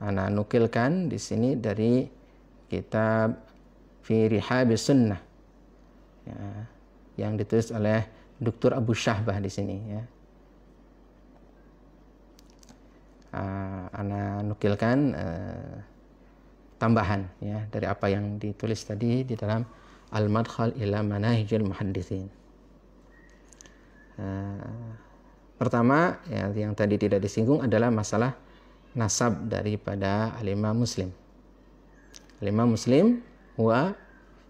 ana nukilkan di sini dari kitab fi Rihabis Sunnah, ya, yang ditulis oleh Dr. Abu Syahbah di sini, ya. Ana nukilkan tambahan, ya, dari apa yang ditulis tadi di dalam Al-Madkhal ila Manahijil Muhadditsin. Pertama, ya, yang tadi tidak disinggung adalah masalah nasab daripada Al-Imam Muslim. Al-Imam Muslim huwa,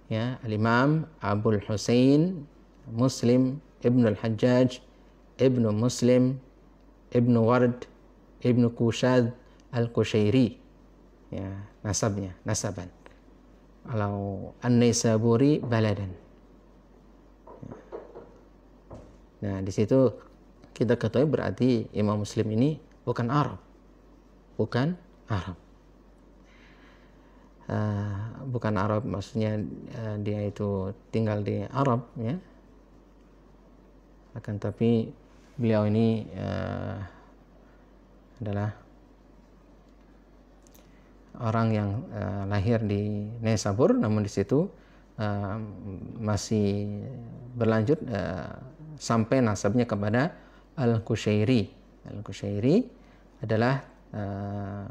ya, Al-Imam Abul Husain Muslim Ibn Al-Hajjaj Ibn Muslim Ibn Ward Ibn Kushad Al-Kushairi, ya, nasaban. Kalau An-Naisaburi baladan. Nah, di situ kita ketahui berarti Imam Muslim ini bukan Arab. Bukan Arab, maksudnya dia itu tinggal di Arab, ya. Akan tapi beliau ini adalah orang yang lahir di Naisabur, namun di situ masih berlanjut sampai nasabnya kepada Al-Kushairi. Al-Kushairi adalah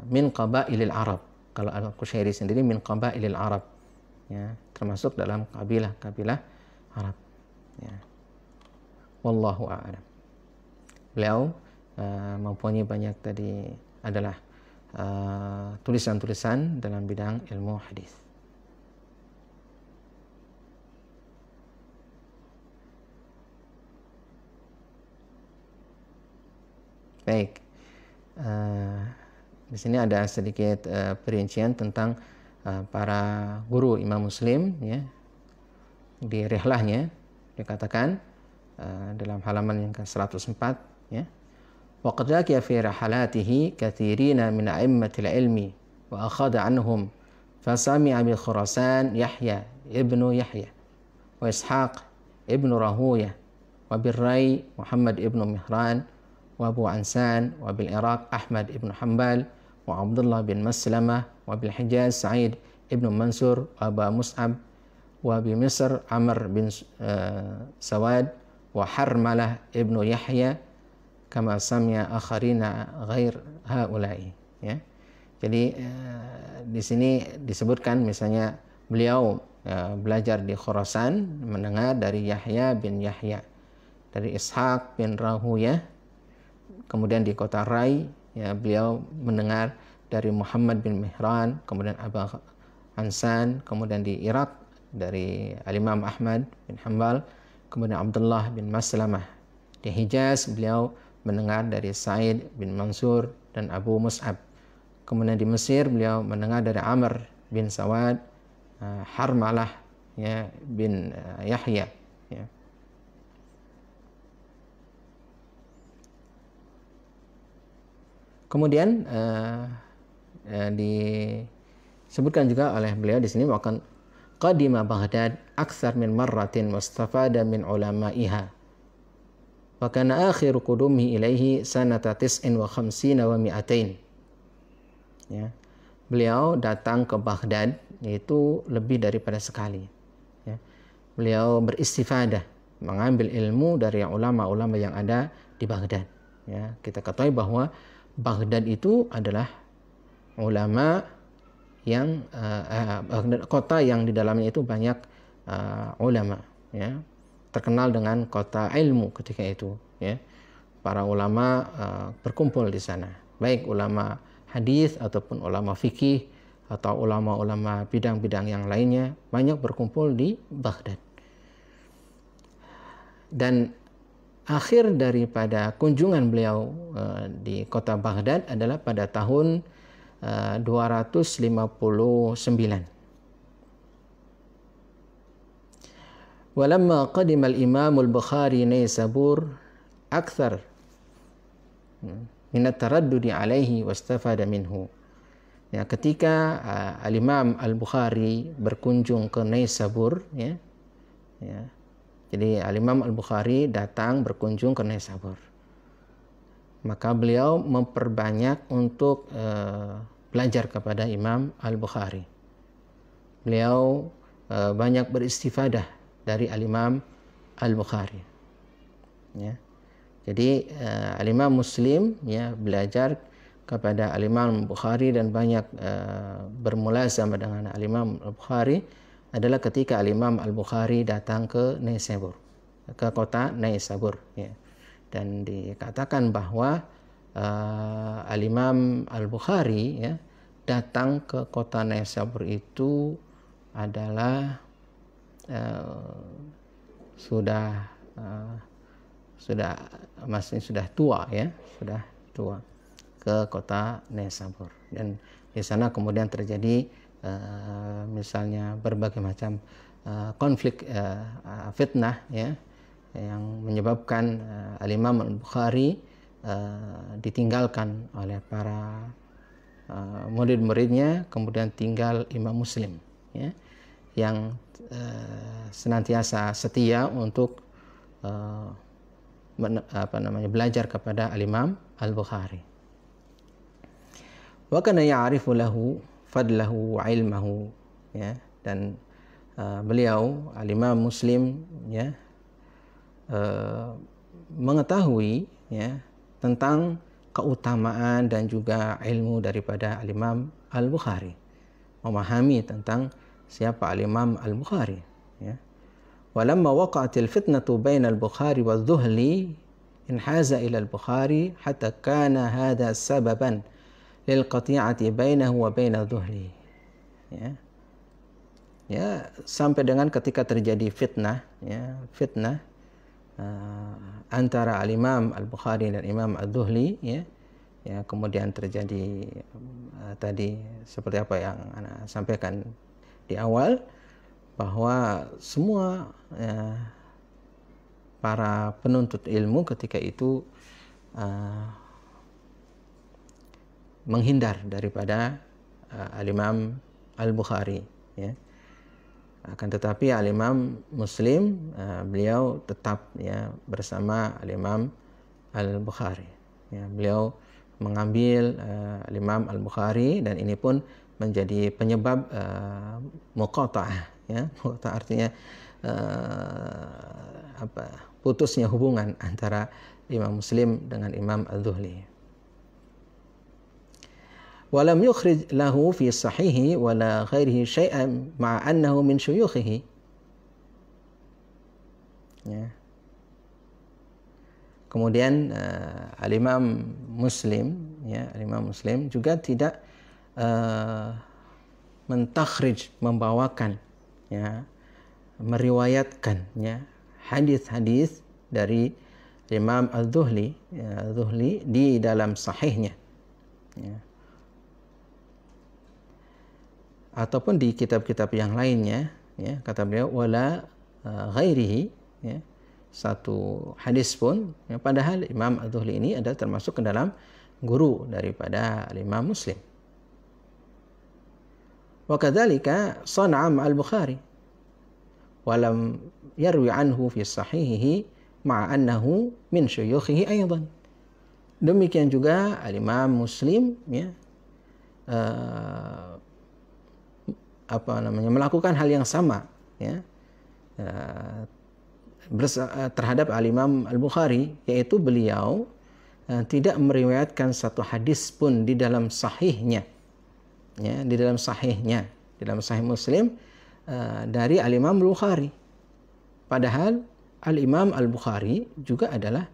min qabailil Arab. Kalau Al-Kushairi sendiri min qabailil Arab, ya, termasuk dalam kabilah Arab, ya. Wallahu a'lam. Beliau mempunyai banyak tadi adalah tulisan-tulisan dalam bidang ilmu hadis. Baik, di sini ada sedikit perincian tentang para guru Imam Muslim, ya. Di rihlahnya dikatakan dalam halaman yang ke-104, ya. وقد لقي في رحلاته كثيرين من أئمة العلم وأخذ عنهم فسمع بخراسان يحيى ابن يحيى وإسحاق ابن راهوية وبالري محمد ابن مهران وأبو عنسان وبالعراق أحمد ابن حنبل وعبد الله بن مسلمة وبالحجاز سعيد ابن منصور وأبا مصعب وبمصر عمر بن سواد وحرملة ابن يحيى kama samya akharina ghair haula'i, ya. Jadi di sini disebutkan misalnya beliau belajar di Khurasan, mendengar dari Yahya bin Yahya, dari Ishaq bin Rahuyah, kemudian di kota Rai, ya, beliau mendengar dari Muhammad bin Mihran, kemudian Abu Ansan, kemudian di Irak dari Al-Imam Ahmad bin Hanbal, kemudian Abdullah bin Maslamah. Di Hijaz beliau mendengar dari Sa'id bin Mansur dan Abu Mus'ab. Kemudian di Mesir beliau mendengar dari Amr bin Sawad, Harmalah, ya, bin Yahya, ya. Kemudian disebutkan juga oleh beliau di sini bahkan qadima Baghdad aktsar min marratin wastafada min ulama'iha. Wa kana akhiru qudumihi ilaihi sanata 59 wa 200. Ya. Beliau datang ke Baghdad yaitu lebih daripada sekali. Ya. Beliau beristifadah, mengambil ilmu dari ulama-ulama yang ada di Baghdad. Ya. Kita ketahui bahwa Baghdad itu adalah ulama yang kota yang di dalamnya itu banyak ulama, ya. Terkenal dengan kota ilmu ketika itu, ya. Para ulama berkumpul di sana, baik ulama hadis ataupun ulama fikih atau ulama-ulama bidang-bidang yang lainnya, banyak berkumpul di Baghdad. Dan akhir daripada kunjungan beliau di kota Baghdad adalah pada tahun 259. Walamma qadima al-Imam al-Bukhari Naisabur akthar min at-taraddudi alaihi wastafada minhu. Ya, ketika al-Imam al-Bukhari berkunjung ke Naisabur, ya. Jadi al-Imam al-Bukhari datang berkunjung ke Naisabur. Maka beliau memperbanyak untuk belajar kepada Imam al-Bukhari. Beliau banyak beristifadah dari Al-Imam Al-Bukhari. Ya. Jadi Al-Imam Muslim ya belajar kepada Al-Imam Bukhari dan banyak bermulazamah dengan Al-Imam Al-Bukhari adalah ketika Al-Imam Al-Bukhari datang ke Naisabur, ke kota Naisabur ya. Dan dikatakan bahwa Al-Imam Al-Bukhari ya datang ke kota Naisabur itu adalah maksudnya sudah tua ya, sudah tua ke kota Naisabur. Dan di sana kemudian terjadi misalnya berbagai macam konflik fitnah ya yang menyebabkan Al-Imam Al-Bukhari ditinggalkan oleh para murid-muridnya, kemudian tinggal Imam Muslim ya yang senantiasa setia untuk belajar kepada Al-Imam Al-Bukhari. Wa kana ya'rifu lahu fadlahu wa ilmahu ya, dan beliau Al-Imam Muslim ya mengetahui ya tentang keutamaan dan juga ilmu daripada Al-Imam Al-Bukhari, memahami tentang siapa Al-Imam Al-Bukhari ya. Walamma waqa'atil fitnatu bainal Bukhari wadh-Dhuhli inhaza ila al-Bukhari hatta kana hadha sababan lil qati'ati bainahu wa bain Dhuhli ya. Ya, sampai dengan ketika terjadi fitnah ya, fitnah antara Al-Imam Al-Bukhari dan Imam Ad-Dhuhli ya. Ya, kemudian terjadi tadi seperti apa yang Ana sampaikan di awal, bahwa semua para penuntut ilmu ketika itu menghindar daripada Al-Imam Al-Bukhari ya. Akan tetapi Al-Imam Muslim beliau tetap ya bersama Al-Imam Al-Bukhari ya. Beliau mengambil Al-Imam Al-Bukhari, dan ini pun menjadi penyebab muqata'ah ya. Muqata'ah artinya putusnya hubungan antara Imam Muslim dengan Imam Al-Dhuhli. Walam yukhrij lahu fi sahihi wala ghairihi syai'an ma'a annahu min syuyukhihi ya. Kemudian Al-Imam Muslim ya, Al-Imam Muslim juga tidak mentakhrij, membawakan ya, meriwayatkan ya hadis-hadis dari Imam Al-Dhuhli ya, Al-Dhuhli di dalam sahihnya ya. Ataupun di kitab-kitab yang lainnya ya, kata beliau wala ghairihi ya, satu hadis pun ya, padahal Imam Al-Dhuhli ini adalah termasuk ke dalam guru daripada Imam Muslim. Wa kadzalika sana'a Al-Bukhari wa lam yarwi anhu fi sahihihi ma'a annahu min syuyukhihi aidan. Demikian juga Al-Imam Muslim ya melakukan hal yang sama ya terhadap Al-Imam Al-Bukhari, yaitu beliau tidak meriwayatkan satu hadis pun di dalam sahihnya ya, di dalam Sahih Muslim dari Al-Imam Al-Bukhari, padahal Al-Imam Al-Bukhari juga adalah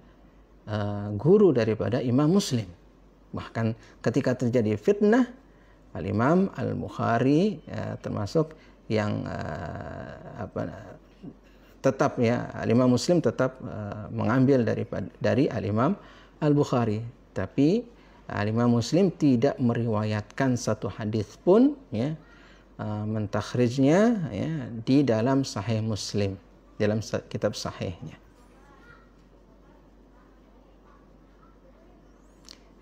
guru daripada Imam Muslim. Bahkan ketika terjadi fitnah, Al-Imam Al-Bukhari termasuk yang tetap ya, Al-Imam Muslim tetap mengambil dari Al-Imam Al-Bukhari, tapi Al-Imam Muslim tidak meriwayatkan satu hadis pun ya, mentakhrijnya ya, di dalam Sahih Muslim, dalam kitab sahihnya.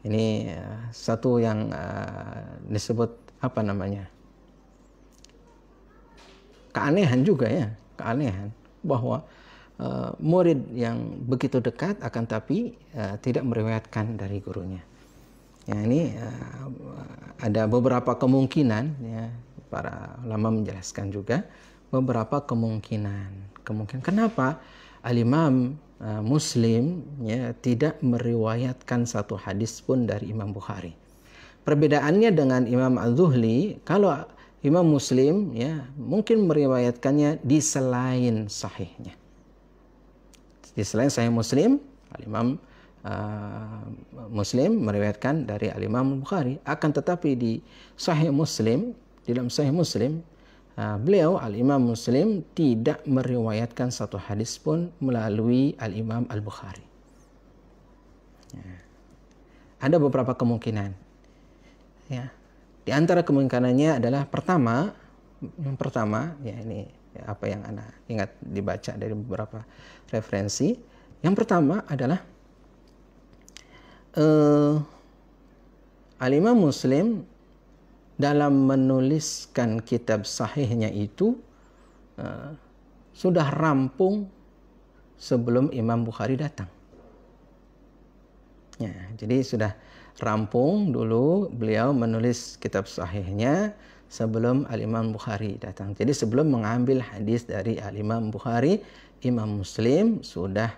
Ini satu yang disebut apa namanya, keanehan juga ya, keanehan bahwa murid yang begitu dekat akan tapi tidak meriwayatkan dari gurunya. Ya, ini ada beberapa kemungkinan ya, para ulama menjelaskan juga beberapa kemungkinan. Kenapa Al-Imam Muslim ya tidak meriwayatkan satu hadis pun dari Imam Bukhari. Perbedaannya dengan Imam Az-Zuhli, kalau Imam Muslim ya mungkin meriwayatkannya di selain sahihnya. Di selain Sahih Muslim, Al-Imam Muslim meriwayatkan dari Al-Imam Bukhari. Akan tetapi di Sahih Muslim, di dalam Sahih Muslim, beliau Al-Imam Muslim tidak meriwayatkan satu hadis pun melalui Al-Imam Al-Bukhari. Ada beberapa kemungkinan. Ya. Di antara kemungkinannya adalah yang pertama ya ini apa yang Anda ingat dibaca dari beberapa referensi. Yang pertama adalah Al-Imam Muslim dalam menuliskan kitab sahihnya itu sudah rampung sebelum Imam Bukhari datang. Ya, jadi sudah rampung dulu beliau menulis kitab sahihnya sebelum Al-Imam Bukhari datang. Jadi sebelum mengambil hadis dari Al-Imam Bukhari, Imam Muslim sudah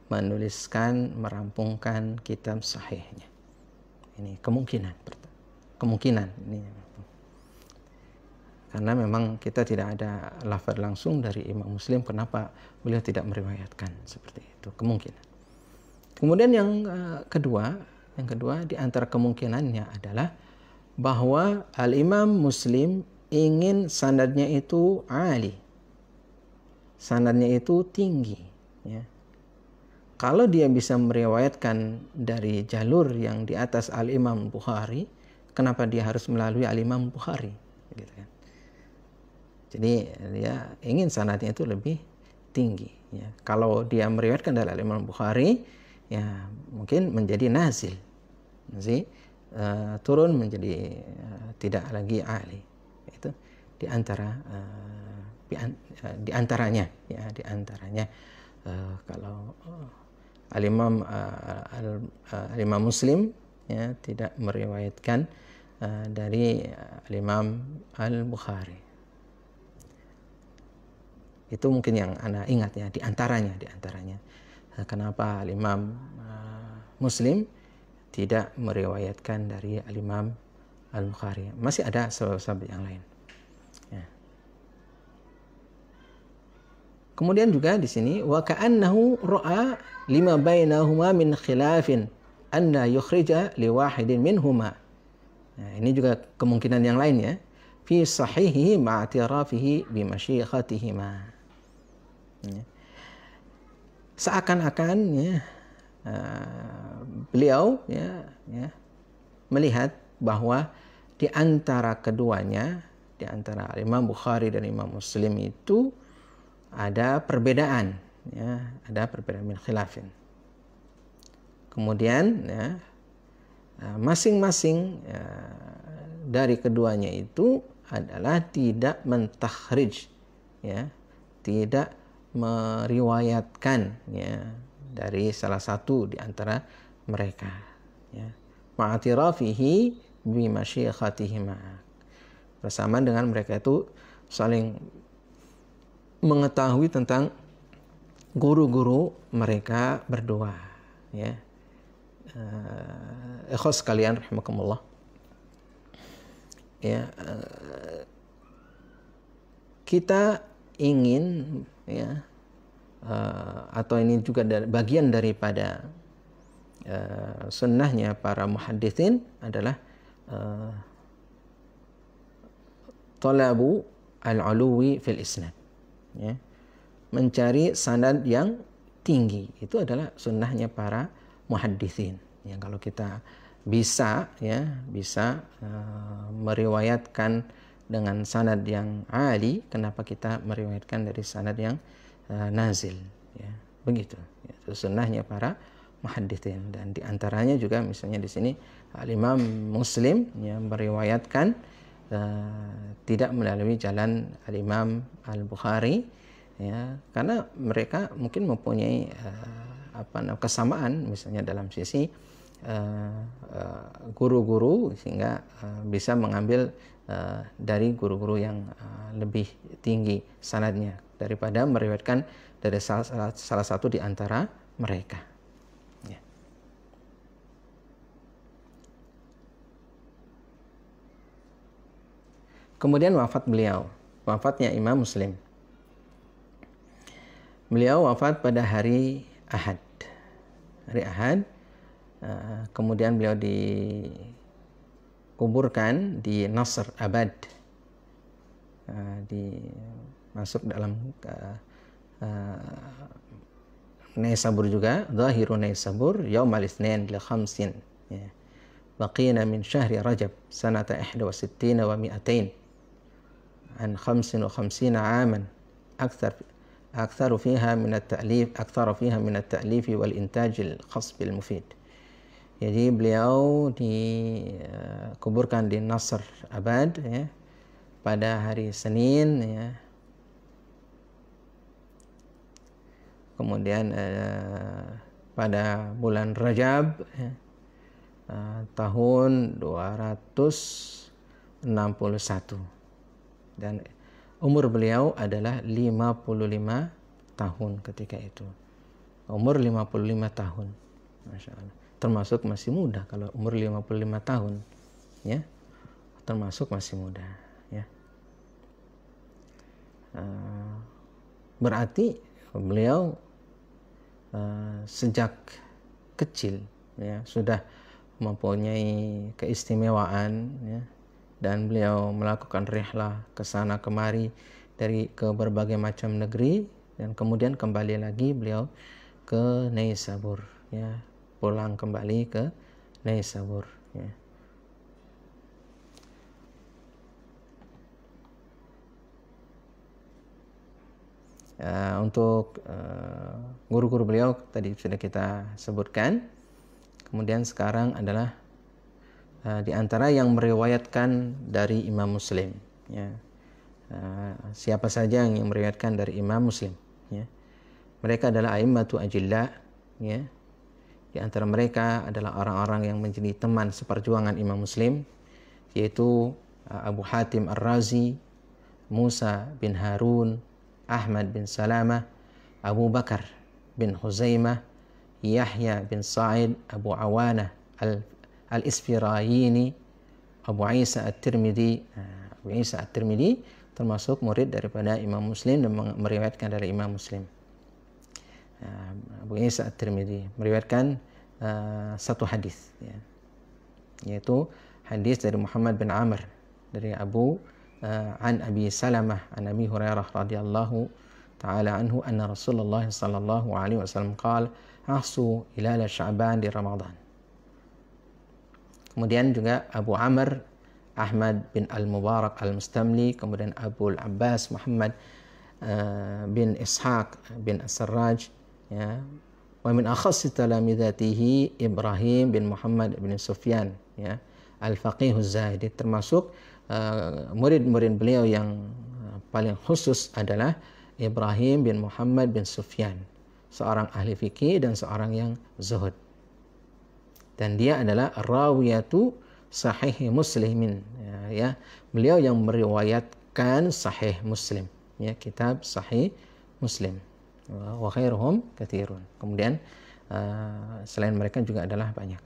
menuliskan, merampungkan kitab sahihnya. Ini kemungkinan ini. Karena memang kita tidak ada lafaz langsung dari Imam Muslim, kenapa beliau tidak meriwayatkan seperti itu, kemungkinan. Kemudian yang kedua di antara kemungkinannya adalah bahwa Al-Imam Muslim ingin sanadnya itu ali, sanadnya itu tinggi. Ya. Kalau dia bisa meriwayatkan dari jalur yang di atas Al-Imam Bukhari, kenapa dia harus melalui Al-Imam Bukhari? Gitu kan. Jadi dia ingin sanadnya itu lebih tinggi. Ya. Kalau dia meriwayatkan dari Al-Imam Bukhari, ya mungkin menjadi nazil, turun menjadi tidak lagi ali. Itu di antaranya kalau Al-Imam Muslim ya tidak meriwayatkan dari Al-Imam Al-Bukhari. Itu mungkin yang Anda ingat ya, di antaranya. Kenapa Al-Imam Muslim tidak meriwayatkan dari Al-Imam Al-Bukhari. Masih ada sebab-sebab yang lain. Ya. Kemudian juga di sini wa ka'annahu ra'a lima bainahuma min khilafin anna yukhrija li wahidin minhuma. Nah, ini juga kemungkinan yang lain ya. Fi sahihihi ma'tirafihi bi masyiatihima. Ya. Seakan-akan ya beliau melihat bahwa di antara keduanya, di antara Imam Bukhari dan Imam Muslim itu ada perbedaan, ya, ada perbedaan min khilafin. Kemudian ya, masing-masing dari keduanya itu adalah tidak mentakhrij, ya, tidak meriwayatkan ya dari salah satu di antara mereka, ya, ma'atirafihi bi masyiatihima, bersamaan dengan mereka itu saling mengetahui tentang guru-guru mereka berdua, ya. Ikhwas sekalian rahimakumullah, ya, kita ingin ya atau ini juga bagian daripada sunnahnya para muhadditsin adalah talabu al-uluwi fil isnad, ya, mencari sanad yang tinggi. Itu adalah sunnahnya para muhadditsin. Ya, kalau kita bisa meriwayatkan dengan sanad yang ali, kenapa kita meriwayatkan dari sanad yang nazil, ya, begitu. Itu sunnahnya para muhadditsin. Dan di antaranya juga misalnya di sini Al-Imam Muslim yang meriwayatkan tidak melalui jalan Al-Imam Al-Bukhari, ya, karena mereka mungkin mempunyai kesamaan misalnya dalam sisi guru-guru sehingga bisa mengambil dari guru-guru yang lebih tinggi sanadnya daripada meriwayatkan dari salah satu di antara mereka. Ya. Kemudian wafat beliau, wafatnya Imam Muslim. Beliau wafat pada hari Ahad. Hari Ahad. Kemudian beliau dikuburkan di Nasr Abad, masuk dalam Naisabur juga, Zahiru Naisabur, Yaumal Itsnain li khamsin, ya. Baqina min syahri Rajab sanata 61 wa 200 an 55 aman أكثر فيها من التأليف والإنتاج الخاص بالمفيد. Jadi beliau dikuburkan di Nasr Abad, ya, pada hari Senin, ya. Kemudian pada bulan Rajab, ya, tahun 261, dan umur beliau adalah 55 tahun ketika itu. Umur 55 tahun. Masya Allah. Termasuk masih muda kalau umur 55 tahun. Ya. Termasuk masih muda. Ya. Berarti beliau sejak kecil, ya, sudah mempunyai keistimewaan, ya. Dan beliau melakukan rihlah ke sana kemari ke berbagai macam negeri, dan kemudian kembali lagi beliau ke Naisabur, ya, pulang kembali ke Naisabur, ya. Untuk guru-guru beliau tadi sudah kita sebutkan. Kemudian sekarang adalah di antara yang meriwayatkan dari Imam Muslim, ya. Siapa saja yang meriwayatkan dari Imam Muslim, ya. Mereka adalah a'immatu ajilla, ya. Di antara mereka adalah orang-orang yang menjadi teman seperjuangan Imam Muslim, yaitu Abu Hatim Ar-Razi, Musa bin Harun, Ahmad bin Salamah, Abu Bakar bin Huzaimah, Yahya bin Sa'id, Abu Awana Al-Isfirayini, Abu Isa At-Tirmidzi. Abu Isa At-Tirmidzi termasuk murid daripada Imam Muslim dan meriwayatkan dari Imam Muslim. Abu Isa At-Tirmidzi meriwayatkan satu hadis, ya, yaitu hadis dari Muhammad bin Amr dari an Abi Salamah an Abi Hurairah radhiyallahu ta'ala anhu anna Rasulullah sallallahu alaihi wasallam qala ahsu hilal Sya'ban di Ramadan. Kemudian juga Abu Amr Ahmad bin Al-Mubarak Al-Mustamli, kemudian Abu Al-Abbas Muhammad bin Ishaq bin As-Sarraj, ya. Wa min akhassi talamidatihi Ibrahim bin Muhammad bin Sufyan, ya, Al-Faqih Az-Zahidi. Termasuk murid-murid beliau yang paling khusus adalah Ibrahim bin Muhammad bin Sufyan, seorang ahli fikih dan seorang yang zuhud. Dan dia adalah rawiyatu sahih Muslimin, ya. Beliau yang meriwayatkan sahih Muslim, ya, kitab sahih Muslim. Wa khairuhum katsirun. Kemudian selain mereka juga adalah banyak.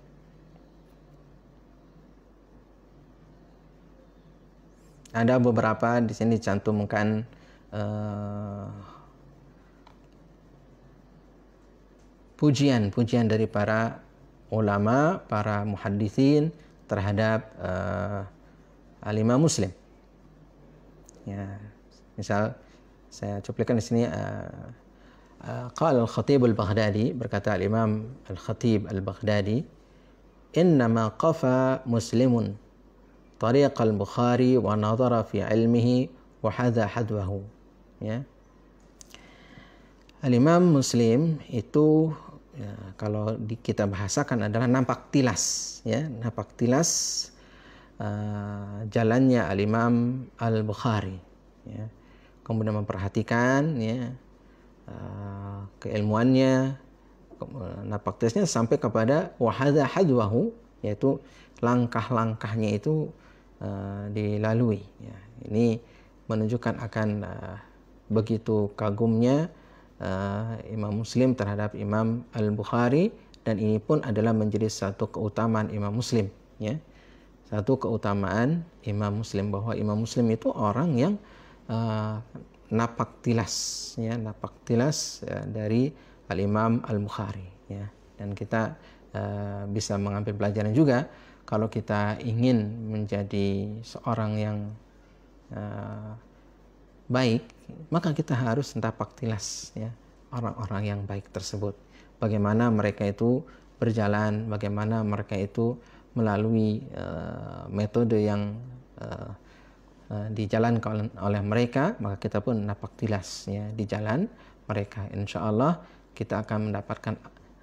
Ada beberapa di sini dicantumkan pujian dari para ulama, para muhaddisin terhadap Al-Imam Muslim. Ya, misal saya cuplikan di sini. Qala Al-Khatib Al-Baghdadi, berkata Al-Imam Al-Khatib Al-Baghdadi, innama qafa muslimun tariq al-Bukhari wa nadhara fi ilmihi wa hadha hadwahu, ya. Al-Imam Muslim itu, ya, kalau kita bahasakan adalah nampak tilas, ya, nampak tilas jalannya Al-Imam Al-Bukhari, ya. Kemudian memperhatikan, ya, keilmuannya, napak tilasnya sampai kepada wahadha hadwahu, yaitu langkah-langkahnya itu dilalui. Ya. Ini menunjukkan akan begitu kagumnya Imam Muslim terhadap Imam Al-Bukhari, dan ini pun adalah menjadi satu keutamaan Imam Muslim. Ya. Satu keutamaan Imam Muslim, bahwa Imam Muslim itu orang yang napak tilas, ya, napak tilas dari Al-Imam Al-Bukhari. Ya. Dan kita bisa mengambil pelajaran juga, kalau kita ingin menjadi seorang yang baik, maka kita harus napak tilas, ya, orang-orang yang baik tersebut. Bagaimana mereka itu berjalan, bagaimana mereka itu melalui metode yang dijalankan oleh mereka, maka kita pun napak tilas, ya, di jalan mereka. Insya Allah kita akan mendapatkan,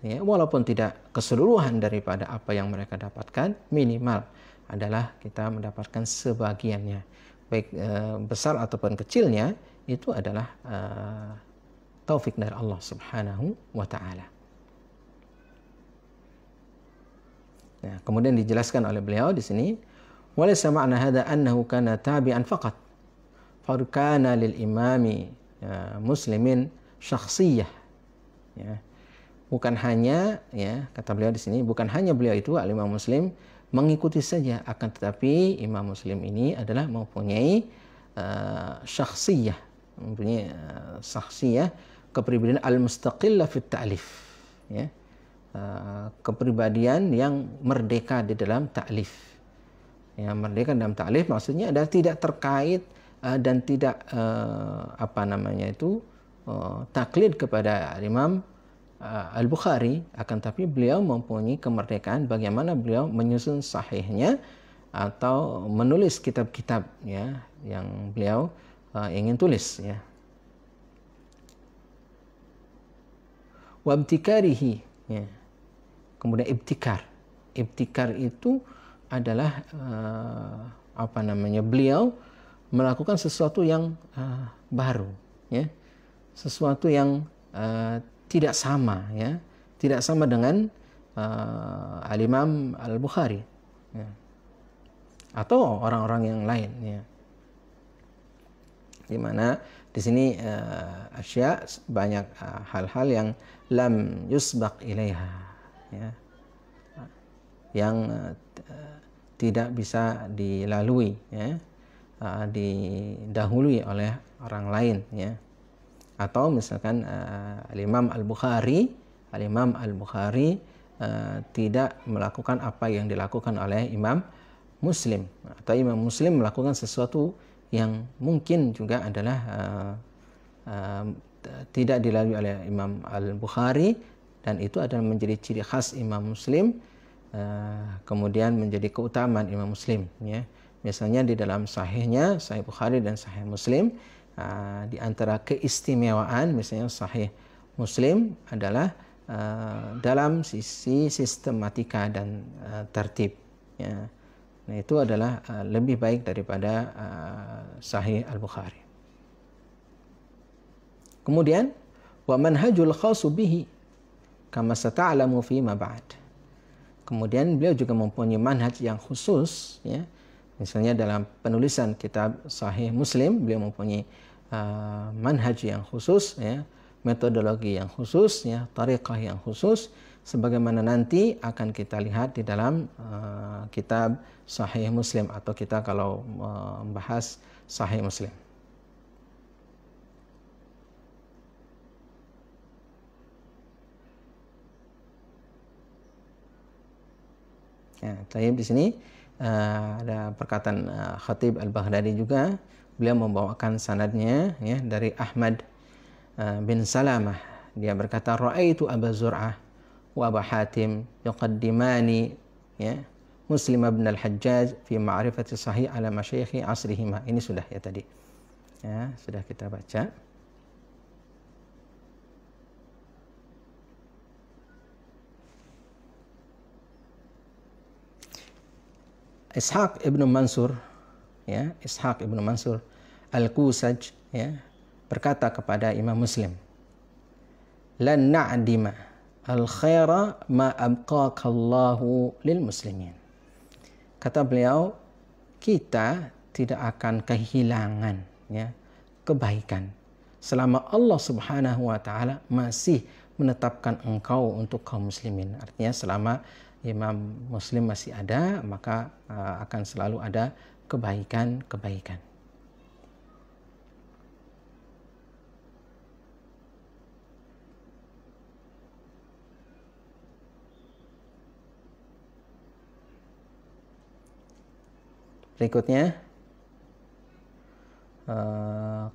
ya, walaupun tidak keseluruhan daripada apa yang mereka dapatkan, minimal adalah kita mendapatkan sebagiannya, baik besar ataupun kecilnya, itu adalah taufik dari Allah Subhanahu wa Ta'ala. Nah, kemudian dijelaskan oleh beliau di sini, walaysa ma'na hadza annahu kana tabi'an faqat, fa kana lil imami muslimin syakhsiyah. Ya. Bukan hanya, ya, kata beliau di sini, bukan hanya beliau itu Al-Imam Muslim mengikuti saja, akan tetapi Imam Muslim ini adalah mempunyai syakhsiyah, mempunyai syakhsiyah, kepribadian al-mustaqillah fit ta'lif, ya. Kepribadian yang merdeka di dalam ta'lif. Ya, merdeka dalam ta'lif maksudnya adalah tidak terkait dan tidak taklid kepada Imam Al-Bukhari, akan tapi beliau mempunyai kemerdekaan bagaimana beliau menyusun sahihnya atau menulis kitab-kitab, ya, yang beliau ingin tulis, ya. Wa ibtikarihi, ya. Kemudian ibtikar itu adalah beliau melakukan sesuatu yang baru, ya, sesuatu yang tidak sama, ya, tidak sama dengan Al-Imam Al-Bukhari, ya, atau orang-orang yang lain, ya. Di mana di sini banyak hal-hal yang lam yusbaq ilaiha, ya, yang tidak bisa dilalui, ya, didahului oleh orang lain, ya. Atau misalkan Al-Imam Al-Bukhari tidak melakukan apa yang dilakukan oleh Imam Muslim, atau Imam Muslim melakukan sesuatu yang mungkin juga adalah tidak dilalui oleh Imam Al-Bukhari, dan itu adalah menjadi ciri khas Imam Muslim, kemudian menjadi keutamaan Imam Muslim, ya. Misalnya di dalam sahihnya, Sahih Bukhari dan Sahih Muslim, di antara keistimewaan misalnya Sahih Muslim adalah dalam sisi sistematika dan tertib, ya. Nah, itu adalah lebih baik daripada Sahih Al-Bukhari. Kemudian wa manhajul khasu bihi kama sata'lamu fi ma ba'd. Kemudian beliau juga mempunyai manhaj yang khusus, ya. Misalnya dalam penulisan kitab Sahih Muslim, beliau mempunyai manhaj yang khusus, ya, metodologi yang khusus, ya, tariqah yang khusus, sebagaimana nanti akan kita lihat di dalam kitab Sahih Muslim, atau kita kalau membahas Sahih Muslim. Ya, tapi di sini ada perkataan Khatib Al-Baghdadi juga, beliau membawakan sanadnya, ya, dari Ahmad bin Salamah. Dia berkata, ra'aitu Aba Zur'ah wa Aba Hatim yuqaddimani, ya, Muslim ibn al-Hajjaj fi ma'rifati sahih ala masyayikhi asrihima. Ini sudah, ya, tadi, ya, sudah kita baca. Ishaq ibn Mansur, ya, Ishaq ibn Mansur Al-Kusaj, ya, berkata kepada Imam Muslim, lan na'dima al khaira ma abqakallahu lil muslimin. Kata beliau, kita tidak akan kehilangan ya kebaikan selama Allah Subhanahu wa taala masih menetapkan engkau untuk kaum muslimin. Artinya selama Imam Muslim masih ada, maka akan selalu ada kebaikan-kebaikan. Berikutnya,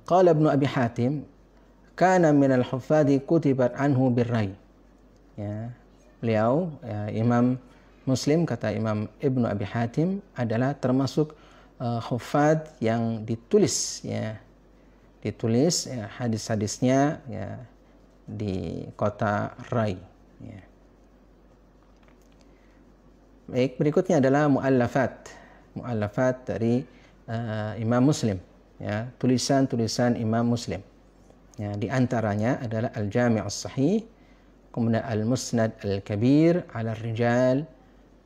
qala Ibnu Abi Hatim, kana minal huffadhi kutibat anhu birrai. Ya, beliau Imam Muslim, kata Imam Ibnu Abi Hatim, adalah termasuk huffad yang ditulis ya, hadis-hadisnya ya di kota Rai ya. Baik, berikutnya adalah muallafat dari Imam Muslim ya, tulisan-tulisan Imam Muslim ya, di antaranya adalah Al-Jami' As-Sahih, kemudian Al-Musnad Al-Kabir 'ala Rijal,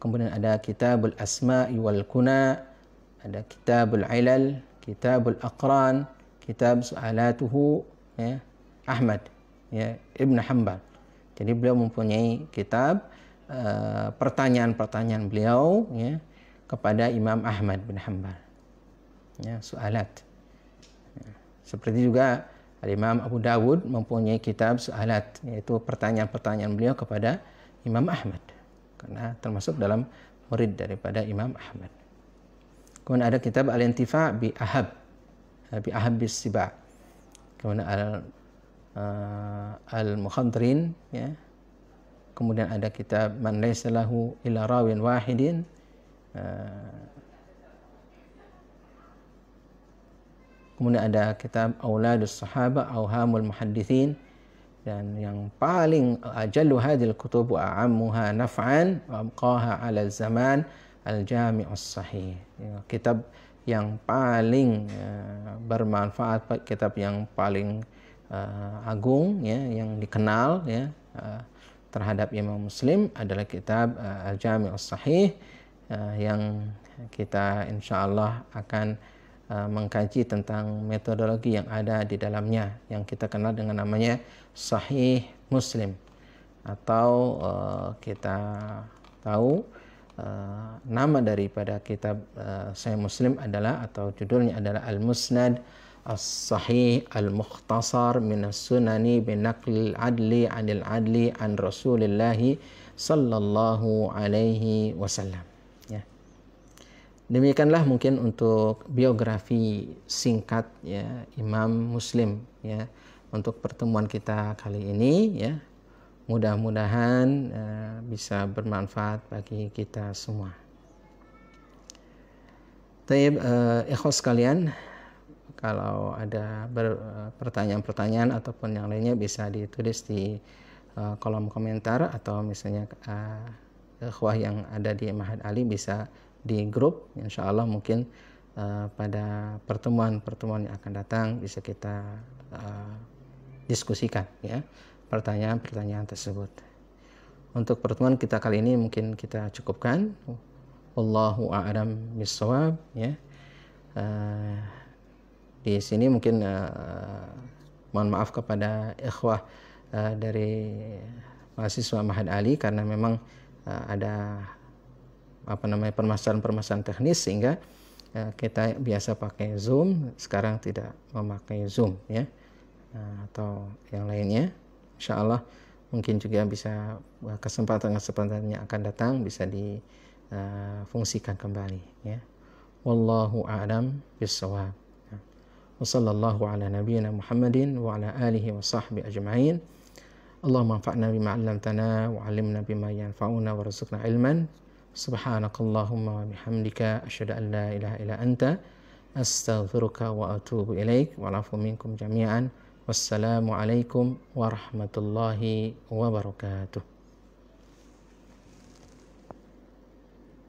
kemudian ada Kitabul Asma'i wal Kuna, ada Kitabul Ilal, Kitabul Aqran, Kitab Su'alatuhu ya, Ahmad ya, Ibn Hanbal. Jadi beliau mempunyai kitab pertanyaan-pertanyaan beliau ya kepada Imam Ahmad bin Hanbal ya, su'alat ya. Seperti juga Imam Abu Dawud mempunyai kitab su'alat, yaitu pertanyaan-pertanyaan beliau kepada Imam Ahmad, karena termasuk dalam murid daripada Imam Ahmad. Kemudian ada kitab Al-Intifa' bi Ahab bis Siba', kemudian Al-Mukhadrin ya. Kemudian ada kitab Man laysa lahu illa rawin wahidin, kemudian ada kitab Auladus Sahaba Auhamul Muhaddithin, dan yang paling ajallu hadhil kutub wa a'ammuha naf'an wa abqaha 'ala zaman Al-Jami' As-Sahih. Kitab yang paling bermanfaat, kitab yang paling agung ya, yang dikenal ya terhadap Imam Muslim adalah kitab Al-Jami' As-Sahih, yang kita insyaallah akan mengkaji tentang metodologi yang ada di dalamnya, yang kita kenal dengan namanya Sahih Muslim, atau kita tahu nama daripada kitab Sahih Muslim adalah, atau judulnya adalah Al-Musnad As-Sahih Al-Mukhtasar min As-Sunani binaqlil adli anil adli an Rasulillahi sallallahu alaihi wasallam ya. Demikianlah mungkin untuk biografi singkat ya Imam Muslim ya untuk pertemuan kita kali ini ya. Mudah-mudahan bisa bermanfaat bagi kita semua. Taib, ikhwas sekalian, kalau ada pertanyaan-pertanyaan ataupun yang lainnya bisa ditulis di kolom komentar, atau misalnya ikhwah yang ada di Ma'had Ali bisa di grup. Insya Allah mungkin pada pertemuan-pertemuan yang akan datang bisa kita diskusikan ya pertanyaan-pertanyaan tersebut. Untuk pertemuan kita kali ini mungkin kita cukupkan. Wallahu a'lam bishawab ya. Di sini mungkin mohon maaf kepada ikhwah dari mahasiswa Ma'had Ali, karena memang ada permasalahan teknis sehingga kita biasa pakai Zoom, sekarang tidak memakai Zoom ya, atau yang lainnya. Insya Allah mungkin juga bisa kesempatan yang akan datang bisa difungsikan kembali ya. Wallahu a'lam bishawab. Wa sallallahu ala nabiyyina Muhammadin wa ala alihi wa sahbihi ajma'in. Allahumma anfa'na bima 'allamtana wa 'allimna bima yanfa'una warzuqna ilman. Subhanakallahumma wa bihamdika asyhadu an la ilaha illa anta astaghfiruka wa atubu ilaik. Wa afu minkum jami'an. Wassalamu alaikum warahmatullahi wabarakatuh.